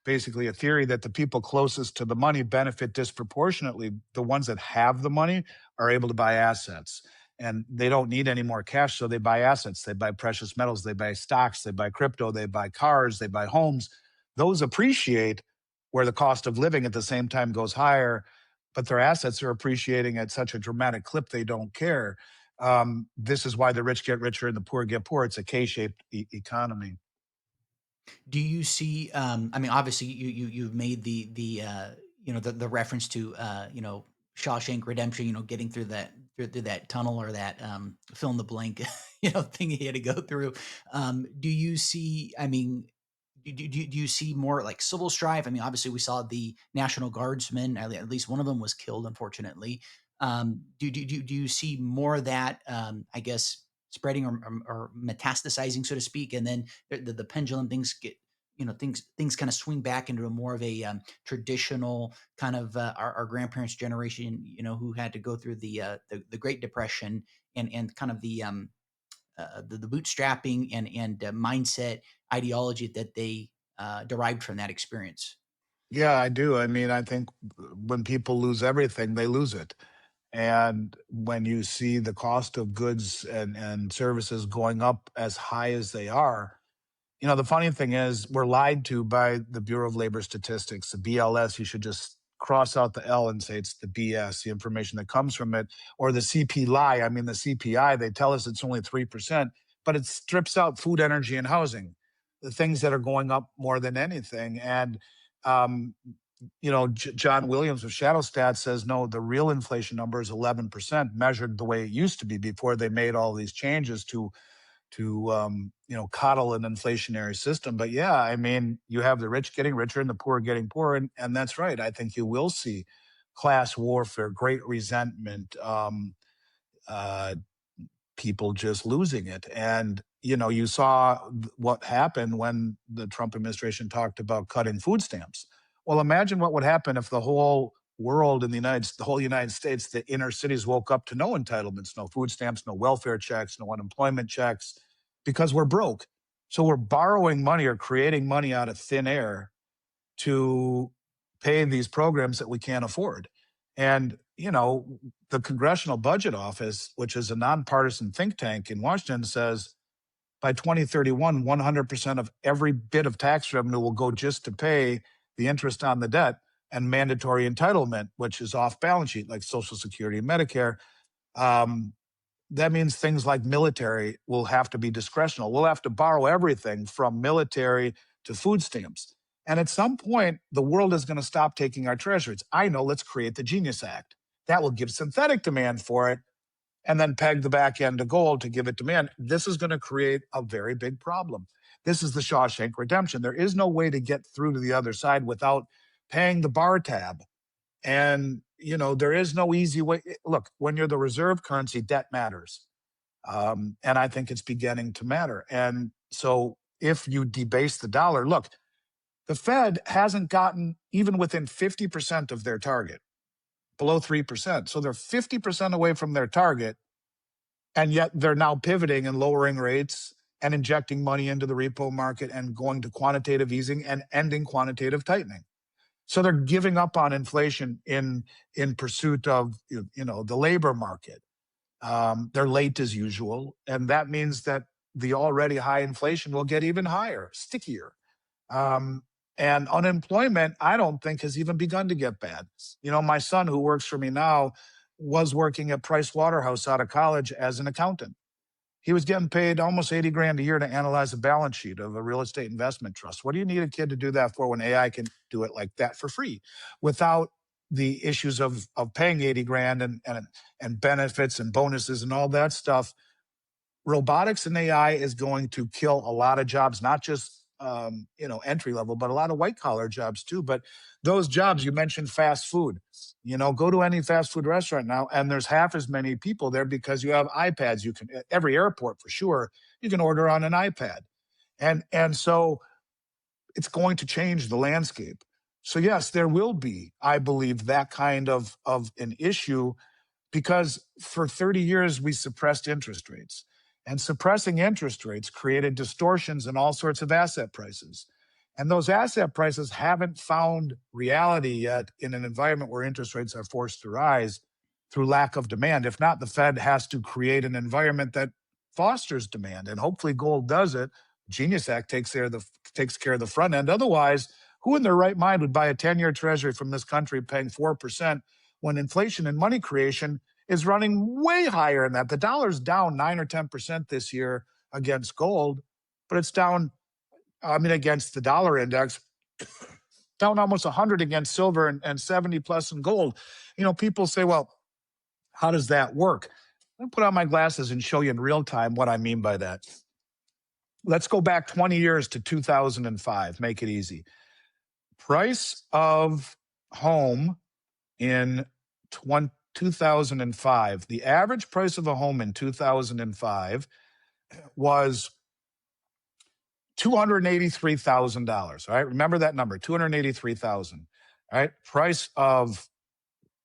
basically a theory that the people closest to the money benefit disproportionately. The ones that have the money are able to buy assets, and they don't need any more cash, so they buy assets. They buy precious metals, they buy stocks, they buy crypto, they buy cars, they buy homes. Those appreciate where the cost of living at the same time goes higher, but their assets are appreciating at such a dramatic clip they don't care. This is why the rich get richer and the poor get poor. It's a K-shaped economy. do you see? I mean, obviously, you've made the reference to Shawshank Redemption. Getting through through that tunnel, or that fill in the blank thing he had to go through. Do you see? I mean, do you see more like civil strife? I mean, obviously, we saw the National Guardsmen. At least one of them was killed, unfortunately. Do you see more of that? I guess spreading, or metastasizing, so to speak, and then the pendulum, things get, things kind of swing back into a more of a traditional kind of our grandparents' generation, who had to go through the Great Depression, and kind of the bootstrapping and mindset ideology that they derived from that experience. Yeah, I do. I mean, I think when people lose everything, they lose it. And when you see the cost of goods and services going up as high as they are, the funny thing is we're lied to by the Bureau of Labor Statistics, the BLS. You should just cross out the L and say it's the BS, the information that comes from it, or the CP lie. I mean, the CPI, they tell us it's only 3%, but it strips out food, energy, and housing, the things that are going up more than anything. And, um, John Williams of Shadowstat says, no, the real inflation number is 11%, measured the way it used to be before they made all these changes to coddle an inflationary system. But yeah, I mean, you have the rich getting richer and the poor getting poorer, and that's right. I think you will see class warfare, great resentment, uh, people just losing it. And you saw what happened when the Trump administration talked about cutting food stamps. Well, imagine what would happen if the whole world in the whole United States, the inner cities woke up to no entitlements, no food stamps, no welfare checks, no unemployment checks, because we're broke. So we're borrowing money or creating money out of thin air to pay these programs that we can't afford. And, the Congressional Budget Office, which is a nonpartisan think tank in Washington, says by 2031, 100% of every bit of tax revenue will go just to pay the interest on the debt and mandatory entitlement, which is off balance sheet, like Social Security and Medicare. Um, that means things like military will have to be discretional. We'll have to borrow everything from military to food stamps. And at some point, the world is going to stop taking our treasuries. I know, let's create the Genius Act. That will give synthetic demand for it and then peg the back end to gold to give it demand. This is going to create a very big problem. This is the Shawshank Redemption. There is no way to get through to the other side without paying the bar tab. And, there is no easy way. Look, when you're the reserve currency, debt matters. And I think it's beginning to matter. And so if you debase the dollar, look, the Fed hasn't gotten even within 50% of their target, below 3%. So they're 50% away from their target. And yet they're now pivoting and lowering rates and injecting money into the repo market and going to quantitative easing and ending quantitative tightening. So they're giving up on inflation in pursuit of the labor market. They're late as usual, and that means that the already high inflation will get even higher, stickier. Um, and unemployment, I don't think, has even begun to get bad. My son, who works for me now, was working at Price Waterhouse out of college as an accountant. He was getting paid almost 80 grand a year to analyze a balance sheet of a real estate investment trust. What do you need a kid to do that for when AI can do it like that for free without the issues of paying 80 grand and benefits and bonuses and all that stuff? Robotics and AI is going to kill a lot of jobs, not just entry level, but a lot of white collar jobs too. But those jobs, you mentioned fast food, go to any fast food restaurant now, and there's half as many people there because you have iPads. You can, at every airport for sure, you can order on an iPad. And so it's going to change the landscape. So yes, there will be, I believe, that kind of an issue, because for 30 years we suppressed interest rates, and suppressing interest rates created distortions in all sorts of asset prices. And those asset prices haven't found reality yet in an environment where interest rates are forced to rise through lack of demand. If not, the Fed has to create an environment that fosters demand, and hopefully gold does it. Genius Act takes care of the front end. Otherwise, who in their right mind would buy a 10-year treasury from this country paying 4% when inflation and money creation is running way higher than that? The dollar's down 9 or 10% this year against gold, but it's down, against the dollar index, down almost 100 against silver and 70 plus in gold. People say, well, how does that work? Let me put on my glasses and show you in real time what I mean by that. Let's go back 20 years to 2005. Make it easy. Price of home in 2005, the average price of a home in 2005 was $283,000. All right, remember that number, 283,000. All right, price of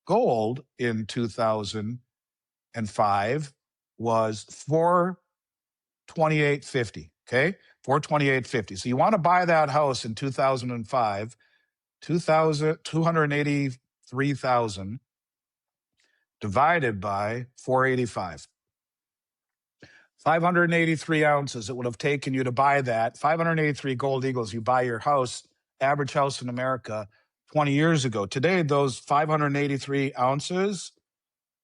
gold in 2005 was $428.50. Okay, $428.50. So you want to buy that house in 2005, 283,000 divided by 485. 583 ounces it would have taken you to buy that. 583 gold eagles, you buy your house, average house in America 20 years ago. Today, those 583 ounces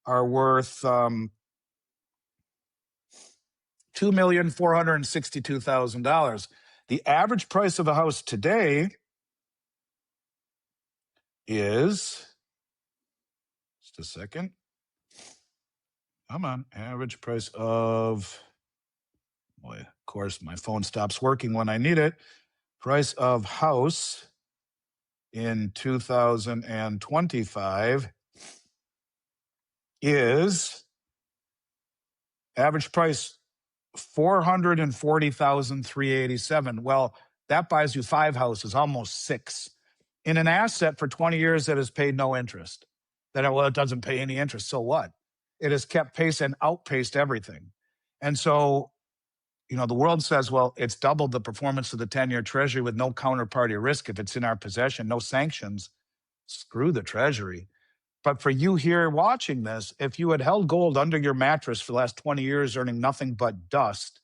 are worth $2,462,000. The average price of a house today is, just a second. Come on, average price of, boy, of course, my phone stops working when I need it. Price of house in 2025 is, average price, $440,387. Well, that buys you 5 houses, almost 6, in an asset for 20 years that has paid no interest. It doesn't pay any interest. So what? It has kept pace and outpaced everything. And so, the world says, well, it's doubled the performance of the 10-year treasury with no counterparty risk if it's in our possession, no sanctions. Screw the treasury. But for you here watching this, if you had held gold under your mattress for the last 20 years, earning nothing but dust,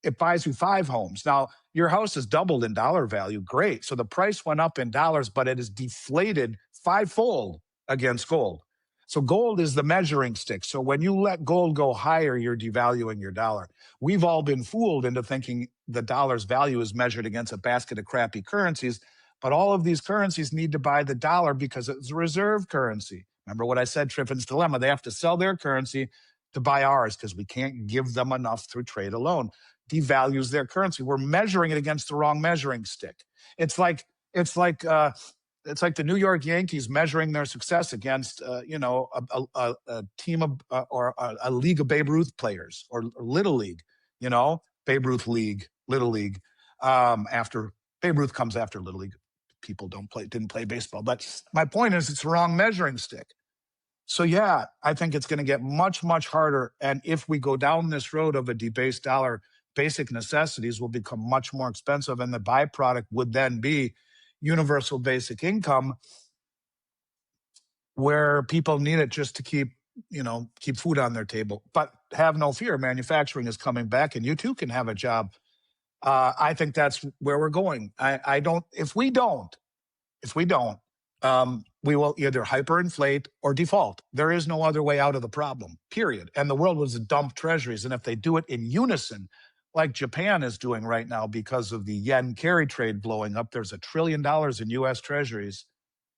it buys you 5 homes. Now, your house has doubled in dollar value. Great. So the price went up in dollars, but it is deflated 5-fold against gold. So gold is the measuring stick. So when you let gold go higher, you're devaluing your dollar. We've all been fooled into thinking the dollar's value is measured against a basket of crappy currencies. But all of these currencies need to buy the dollar because it's a reserve currency. Remember what I said, Triffin's dilemma. They have to sell their currency to buy ours because we can't give them enough through trade alone. Devalues their currency. We're measuring it against the wrong measuring stick. It's like the New York Yankees measuring their success against a team of or a league of Babe Ruth players, or Little League. Babe Ruth League, Little League. After Babe Ruth comes after Little League. People didn't play baseball. But my point is, it's the wrong measuring stick. So yeah, I think it's going to get much, much harder. And if we go down this road of a debased dollar, basic necessities will become much more expensive. And the byproduct would then be universal basic income, where people need it just to keep food on their table. But have no fear, manufacturing is coming back, and you too can have a job. I think that's where we're going. If we don't, we will either hyperinflate or default. There is no other way out of the problem, period. And the world was to dump treasuries. And if they do it in unison, like Japan is doing right now because of the yen carry trade blowing up, there's $1 trillion in U.S. treasuries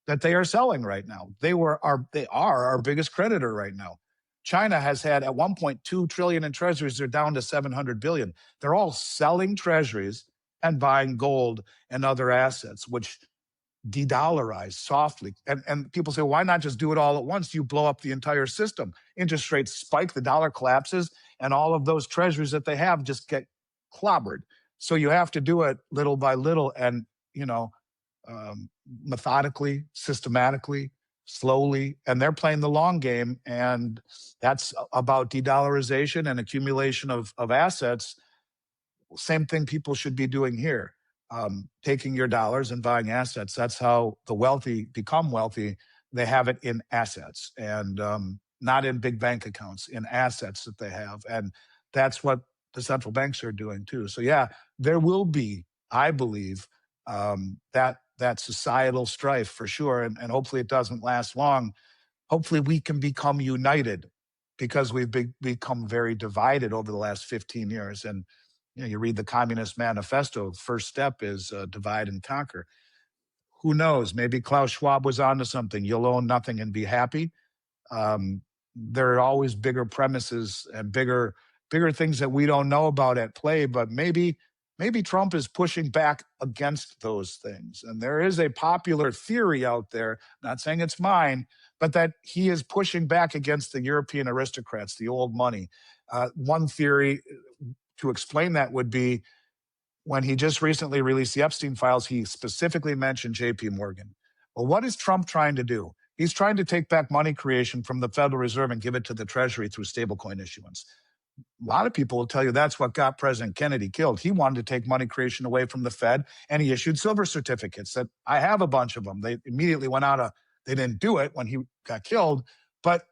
that they are selling right now. They are our biggest creditor right now. China has had at 1.2 trillion in treasuries. They're down to 700 billion. They're all selling treasuries and buying gold and other assets, which de-dollarize softly. And people say, why not just do it all at once? You blow up the entire system. Interest rates spike, the dollar collapses, and all of those treasuries that they have just get clobbered. So you have to do it little by little and, you know, methodically, systematically, slowly, and they're playing the long game. And that's about de-dollarization and accumulation of assets. Same thing people should be doing here. Taking your dollars and buying assets. That's how the wealthy become wealthy. They have it in assets and not in big bank accounts, in assets that they have. And that's what the central banks are doing too. So yeah, there will be, I believe, that societal strife for sure. And hopefully it doesn't last long. Hopefully we can become united because we've become very divided over the last 15 years. And you read the Communist Manifesto, first step is divide and conquer. Who knows? Maybe Klaus Schwab was onto something. You'll own nothing and be happy. Um, there are always bigger premises and bigger things that we don't know about at play, but maybe Trump is pushing back against those things. And there is a popular theory out there, not saying it's mine, but that he is pushing back against the European aristocrats, the old money. One theory to explain that would be when he just recently released the Epstein files, he specifically mentioned JP Morgan. Well, what is Trump trying to do? He's trying to take back money creation from the Federal Reserve and give it to the Treasury through stablecoin issuance. A lot of people will tell you that's what got President Kennedy killed. He wanted to take money creation away from the Fed, and he issued silver certificates. That I have a bunch of them. They immediately went out of, they didn't do it when he got killed, but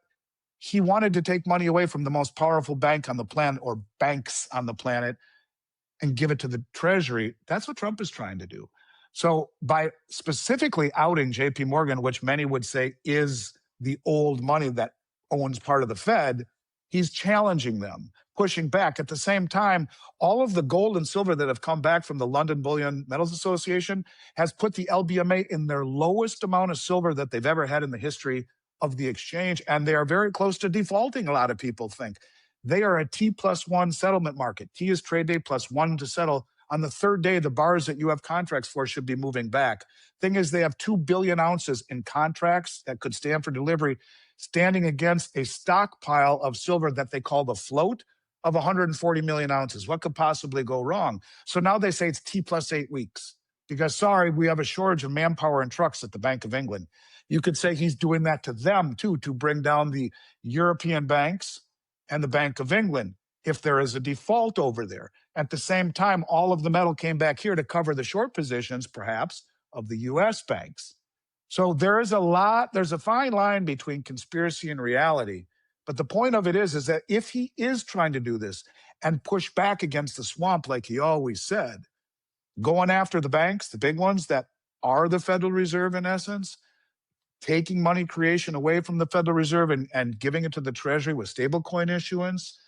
he wanted to take money away from the most powerful bank on the planet, or banks on the planet, and give it to the Treasury. That's what Trump is trying to do. So by specifically outing JP Morgan, which many would say is the old money that owns part of the Fed, he's challenging them, pushing back. At the same time, all of the gold and silver that have come back from the London Bullion Metals Association has put the LBMA in their lowest amount of silver that they've ever had in the history of the exchange. And they are very close to defaulting, a lot of people think. They are a T+1 settlement market. T is trade day plus 1 to settle. On the third day, the bars that you have contracts for should be moving back. Thing is, they have 2 billion ounces in contracts that could stand for delivery, standing against a stockpile of silver that they call the float of 140 million ounces. What could possibly go wrong? So now they say it's T plus 8 weeks because, sorry, we have a shortage of manpower and trucks at the Bank of England. You could say he's doing that to them, too, to bring down the European banks and the Bank of England if there is a default over there. At the same time, all of the metal came back here to cover the short positions, perhaps, of the US banks. So there's a fine line between conspiracy and reality. But the point of it is that if he is trying to do this and push back against the swamp, like he always said, going after the banks, the big ones that are the Federal Reserve in essence, taking money creation away from the Federal Reserve and giving it to the Treasury with stablecoin issuance,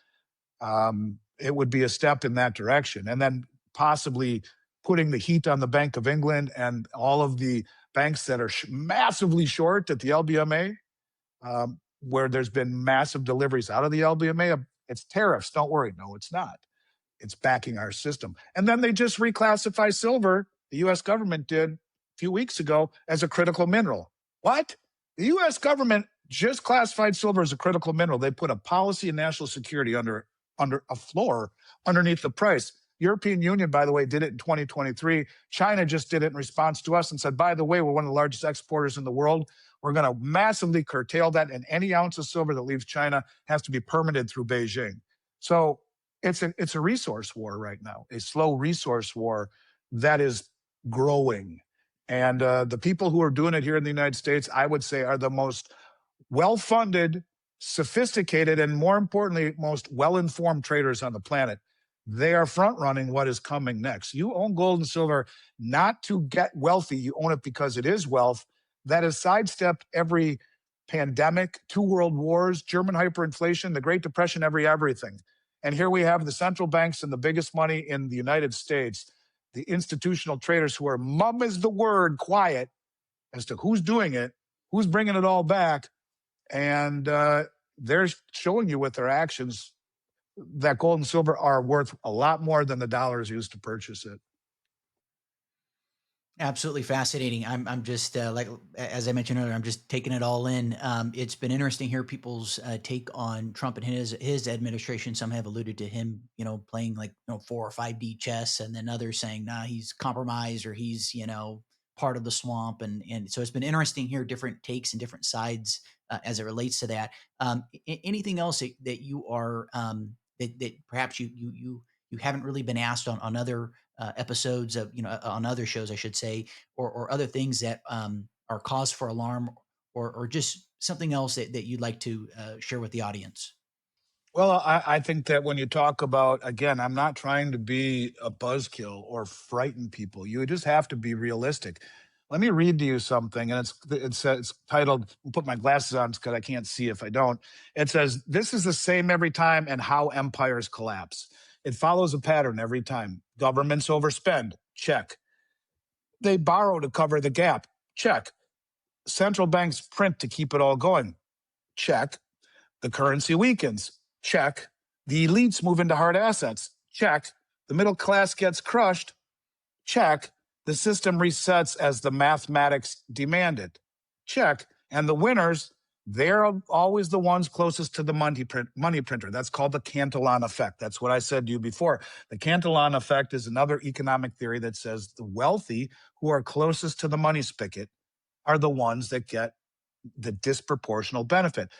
it would be a step in that direction. And then possibly putting the heat on the Bank of England and all of the banks that are massively short at the LBMA, where there's been massive deliveries out of the LBMA. It's tariffs, don't worry. No, it's not. It's backing our system. And then they just reclassify silver, the US government did a few weeks ago, as a critical mineral. What? The US government just classified silver as a critical mineral. They put a policy and national security under a floor underneath the price. European Union, by the way, did it in 2023. China just did it in response to us and said, by the way, we're one of the largest exporters in the world. We're going to massively curtail that, and any ounce of silver that leaves China has to be permitted through Beijing. So it's a resource war right now, a slow resource war that is growing. And the people who are doing it here in the United States, I would say, are the most well-funded, sophisticated, and more importantly, most well-informed traders on the planet. They are front-running what is coming next. You own gold and silver not to get wealthy. You own it because it is wealth that has sidestepped every pandemic, 2 world wars, German hyperinflation, the Great Depression, everything. And here we have the central banks and the biggest money in the United States, the institutional traders who are mum is the word, quiet as to who's doing it, who's bringing it all back. And they're showing you with their actions that gold and silver are worth a lot more than the dollars used to purchase it. Absolutely fascinating. I'm just like as I mentioned earlier, I'm just taking it all in. It's been interesting to hear people's take on Trump and his administration. Some have alluded to him, playing like 4 or 5D chess, and then others saying, "Nah, he's compromised or he's part of the swamp." And so it's been interesting to hear different takes and different sides as it relates to that. Anything else that you are that perhaps you haven't really been asked on other episodes of on other shows, I should say, or other things that are cause for alarm, or just something else that you'd like to share with the audience. Well, I think that when you talk about, again, I'm not trying to be a buzzkill or frighten people. You just have to be realistic. Let me read to you something, and it's titled. I'll put my glasses on because I can't see if I don't. It says, "This is the same every time, and how empires collapse. It follows a pattern every time. Governments overspend. Check. They borrow to cover the gap. Check. Central banks print to keep it all going. Check. The currency weakens. Check. The elites move into hard assets. Check. The middle class gets crushed. Check. The system resets as the mathematics demanded. Check. And the winners, they're always the ones closest to the money printer. That's called the Cantillon effect. That's what I said to you before. The Cantillon effect is another economic theory that says the wealthy who are closest to the money spigot are the ones that get the disproportional benefit,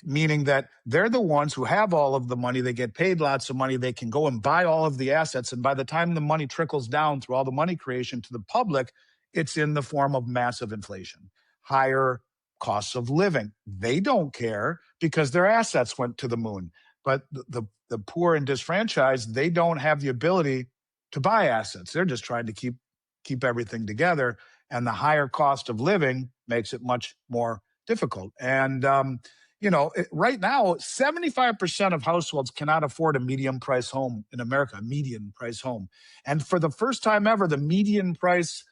meaning that they're the ones who have all of the money. They get paid lots of money. They can go and buy all of the assets. And by the time the money trickles down through all the money creation to the public, it's in the form of massive inflation, higher costs of living. They don't care because their assets went to the moon. But the poor and disfranchised, they don't have the ability to buy assets. They're just trying to keep everything together. And the higher cost of living makes it much more difficult. And, right now, 75% of households cannot afford a medium price home in America, a median price home. And for the first time ever, the median price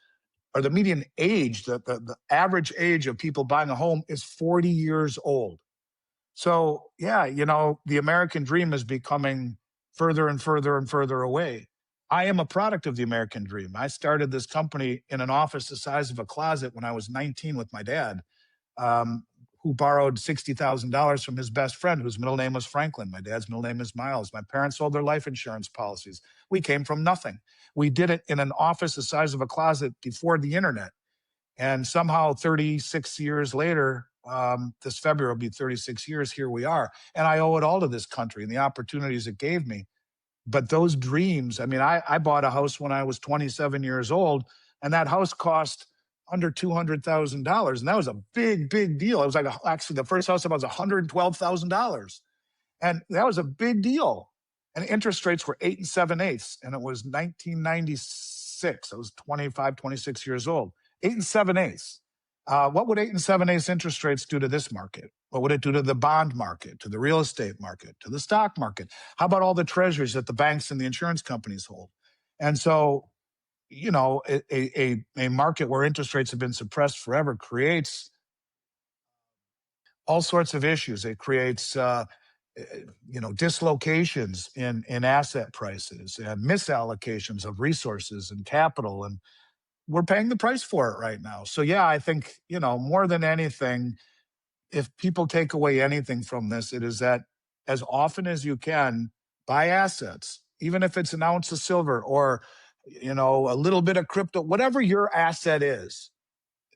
or the median age, the average age of people buying a home is 40 years old. So, yeah, the American dream is becoming further and further and further away. I am a product of the American dream. I started this company in an office the size of a closet when I was 19 with my dad, um, who borrowed $60,000 from his best friend, whose middle name was Franklin. My dad's middle name is Miles. My parents sold their life insurance policies. We came from nothing. We did it in an office the size of a closet before the internet. And somehow 36 years later, this February will be 36 years, here we are. And I owe it all to this country and the opportunities it gave me. But those dreams, I mean, I bought a house when I was 27 years old, and that house cost under $200,000. And that was a big, big deal. It was like, actually, the first house I bought was $112,000. And that was a big deal. And interest rates were 8 and 7/8. And it was 1996. I was 25, 26 years old. 8 and 7/8. What would 8 and 7/8 interest rates do to this market? What would it do to the bond market, to the real estate market, to the stock market? How about all the treasuries that the banks and the insurance companies hold? And so, a market where interest rates have been suppressed forever creates all sorts of issues. It creates, dislocations in asset prices and misallocations of resources and capital. And we're paying the price for it right now. So, yeah, I think, more than anything, if people take away anything from this, it is that as often as you can, buy assets, even if it's an ounce of silver or, a little bit of crypto, whatever your asset is,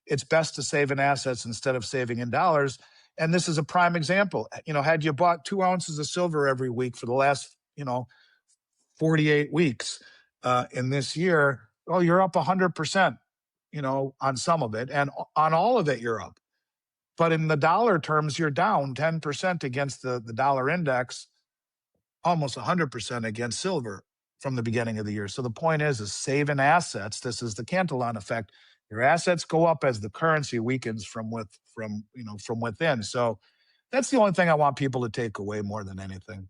it's best to save in assets instead of saving in dollars. And this is a prime example. Had you bought 2 ounces of silver every week for the last, 48 weeks in this year, well, you're up 100%, on some of it. And on all of it, you're up. But in the dollar terms, you're down 10% against the dollar index, almost 100% against silver from the beginning of the year. So the point is save in assets. This is the Cantillon effect. Your assets go up as the currency weakens from within. So that's the only thing I want people to take away more than anything.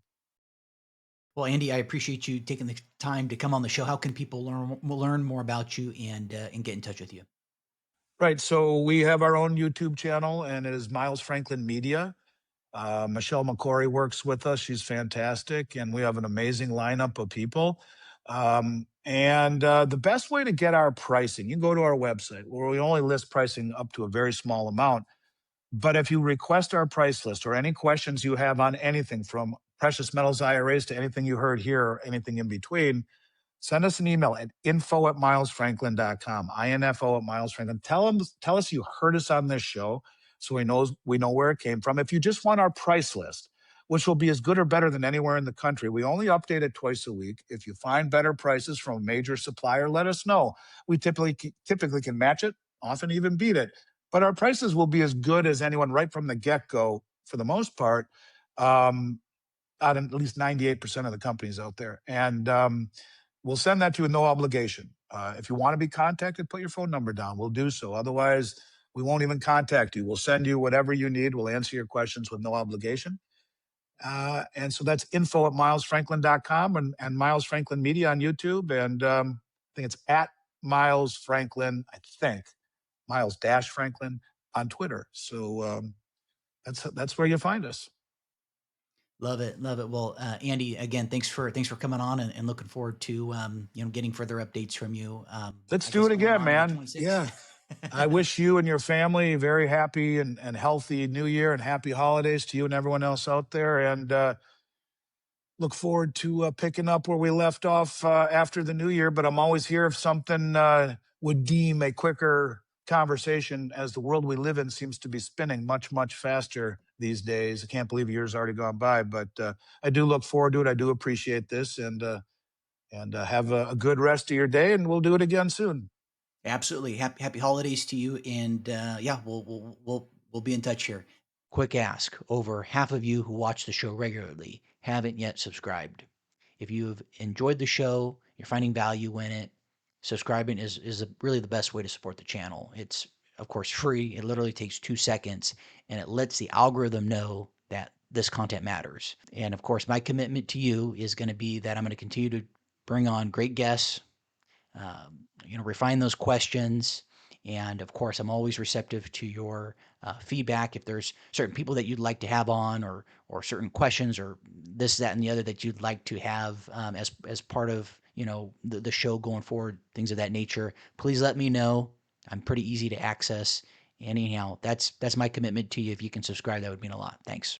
Well, Andy, I appreciate you taking the time to come on the show. How can people learn more about you and get in touch with you? Right. So we have our own YouTube channel, and it is Miles Franklin Media. Michelle McCory works with us. She's fantastic. And we have an amazing lineup of people. And the best way to get our pricing, you can go to our website where we only list pricing up to a very small amount. But if you request our price list or any questions you have on anything from precious metals IRAs to anything you heard here or anything in between, send us an email at info@milesfranklin.com, info at milesfranklin. Tell us you heard us on this show so we know where it came from. If you just want our price list, which will be as good or better than anywhere in the country, we only update it twice a week. If you find better prices from a major supplier, let us know. We typically can match it, often even beat it. But our prices will be as good as anyone right from the get-go for the most part. Out of at least 98% of the companies out there. And we'll send that to you with no obligation. If you want to be contacted, put your phone number down. We'll do so. Otherwise, we won't even contact you. We'll send you whatever you need. We'll answer your questions with no obligation. And so that's info@milesfranklin.com and Miles Franklin Media on YouTube. And I think it's at Miles Franklin, I think, Miles Dash Franklin on Twitter. So that's where you find us. Love it, love it. Well, Andy, again, thanks for coming on, and looking forward to getting further updates from you. Let's I do guess it going again, on into man. 26. Yeah. I wish you and your family a very happy and healthy new year and happy holidays to you and everyone else out there. And look forward to picking up where we left off after the new year. But I'm always here if something would deem a quicker conversation, as the world we live in seems to be spinning much, much faster these days. I can't believe a year's already gone by, but I do look forward to it. I do appreciate this, and have a good rest of your day, and we'll do it again soon. Absolutely. Happy holidays to you, and yeah, we'll be in touch here. Quick ask: over half of you who watch the show regularly haven't yet subscribed. If you've enjoyed the show, you're finding value in it, subscribing is really the best way to support the channel. It's, of course, free. It literally takes 2 seconds, and it lets the algorithm know that this content matters. And of course, my commitment to you is going to be that I'm going to continue to bring on great guests, refine those questions. And of course, I'm always receptive to your feedback. If there's certain people that you'd like to have on, or certain questions, or this, that, and the other that you'd like to have as part of the show going forward, things of that nature, please let me know. I'm pretty easy to access. Anyhow, that's my commitment to you. If you can subscribe, that would mean a lot. Thanks.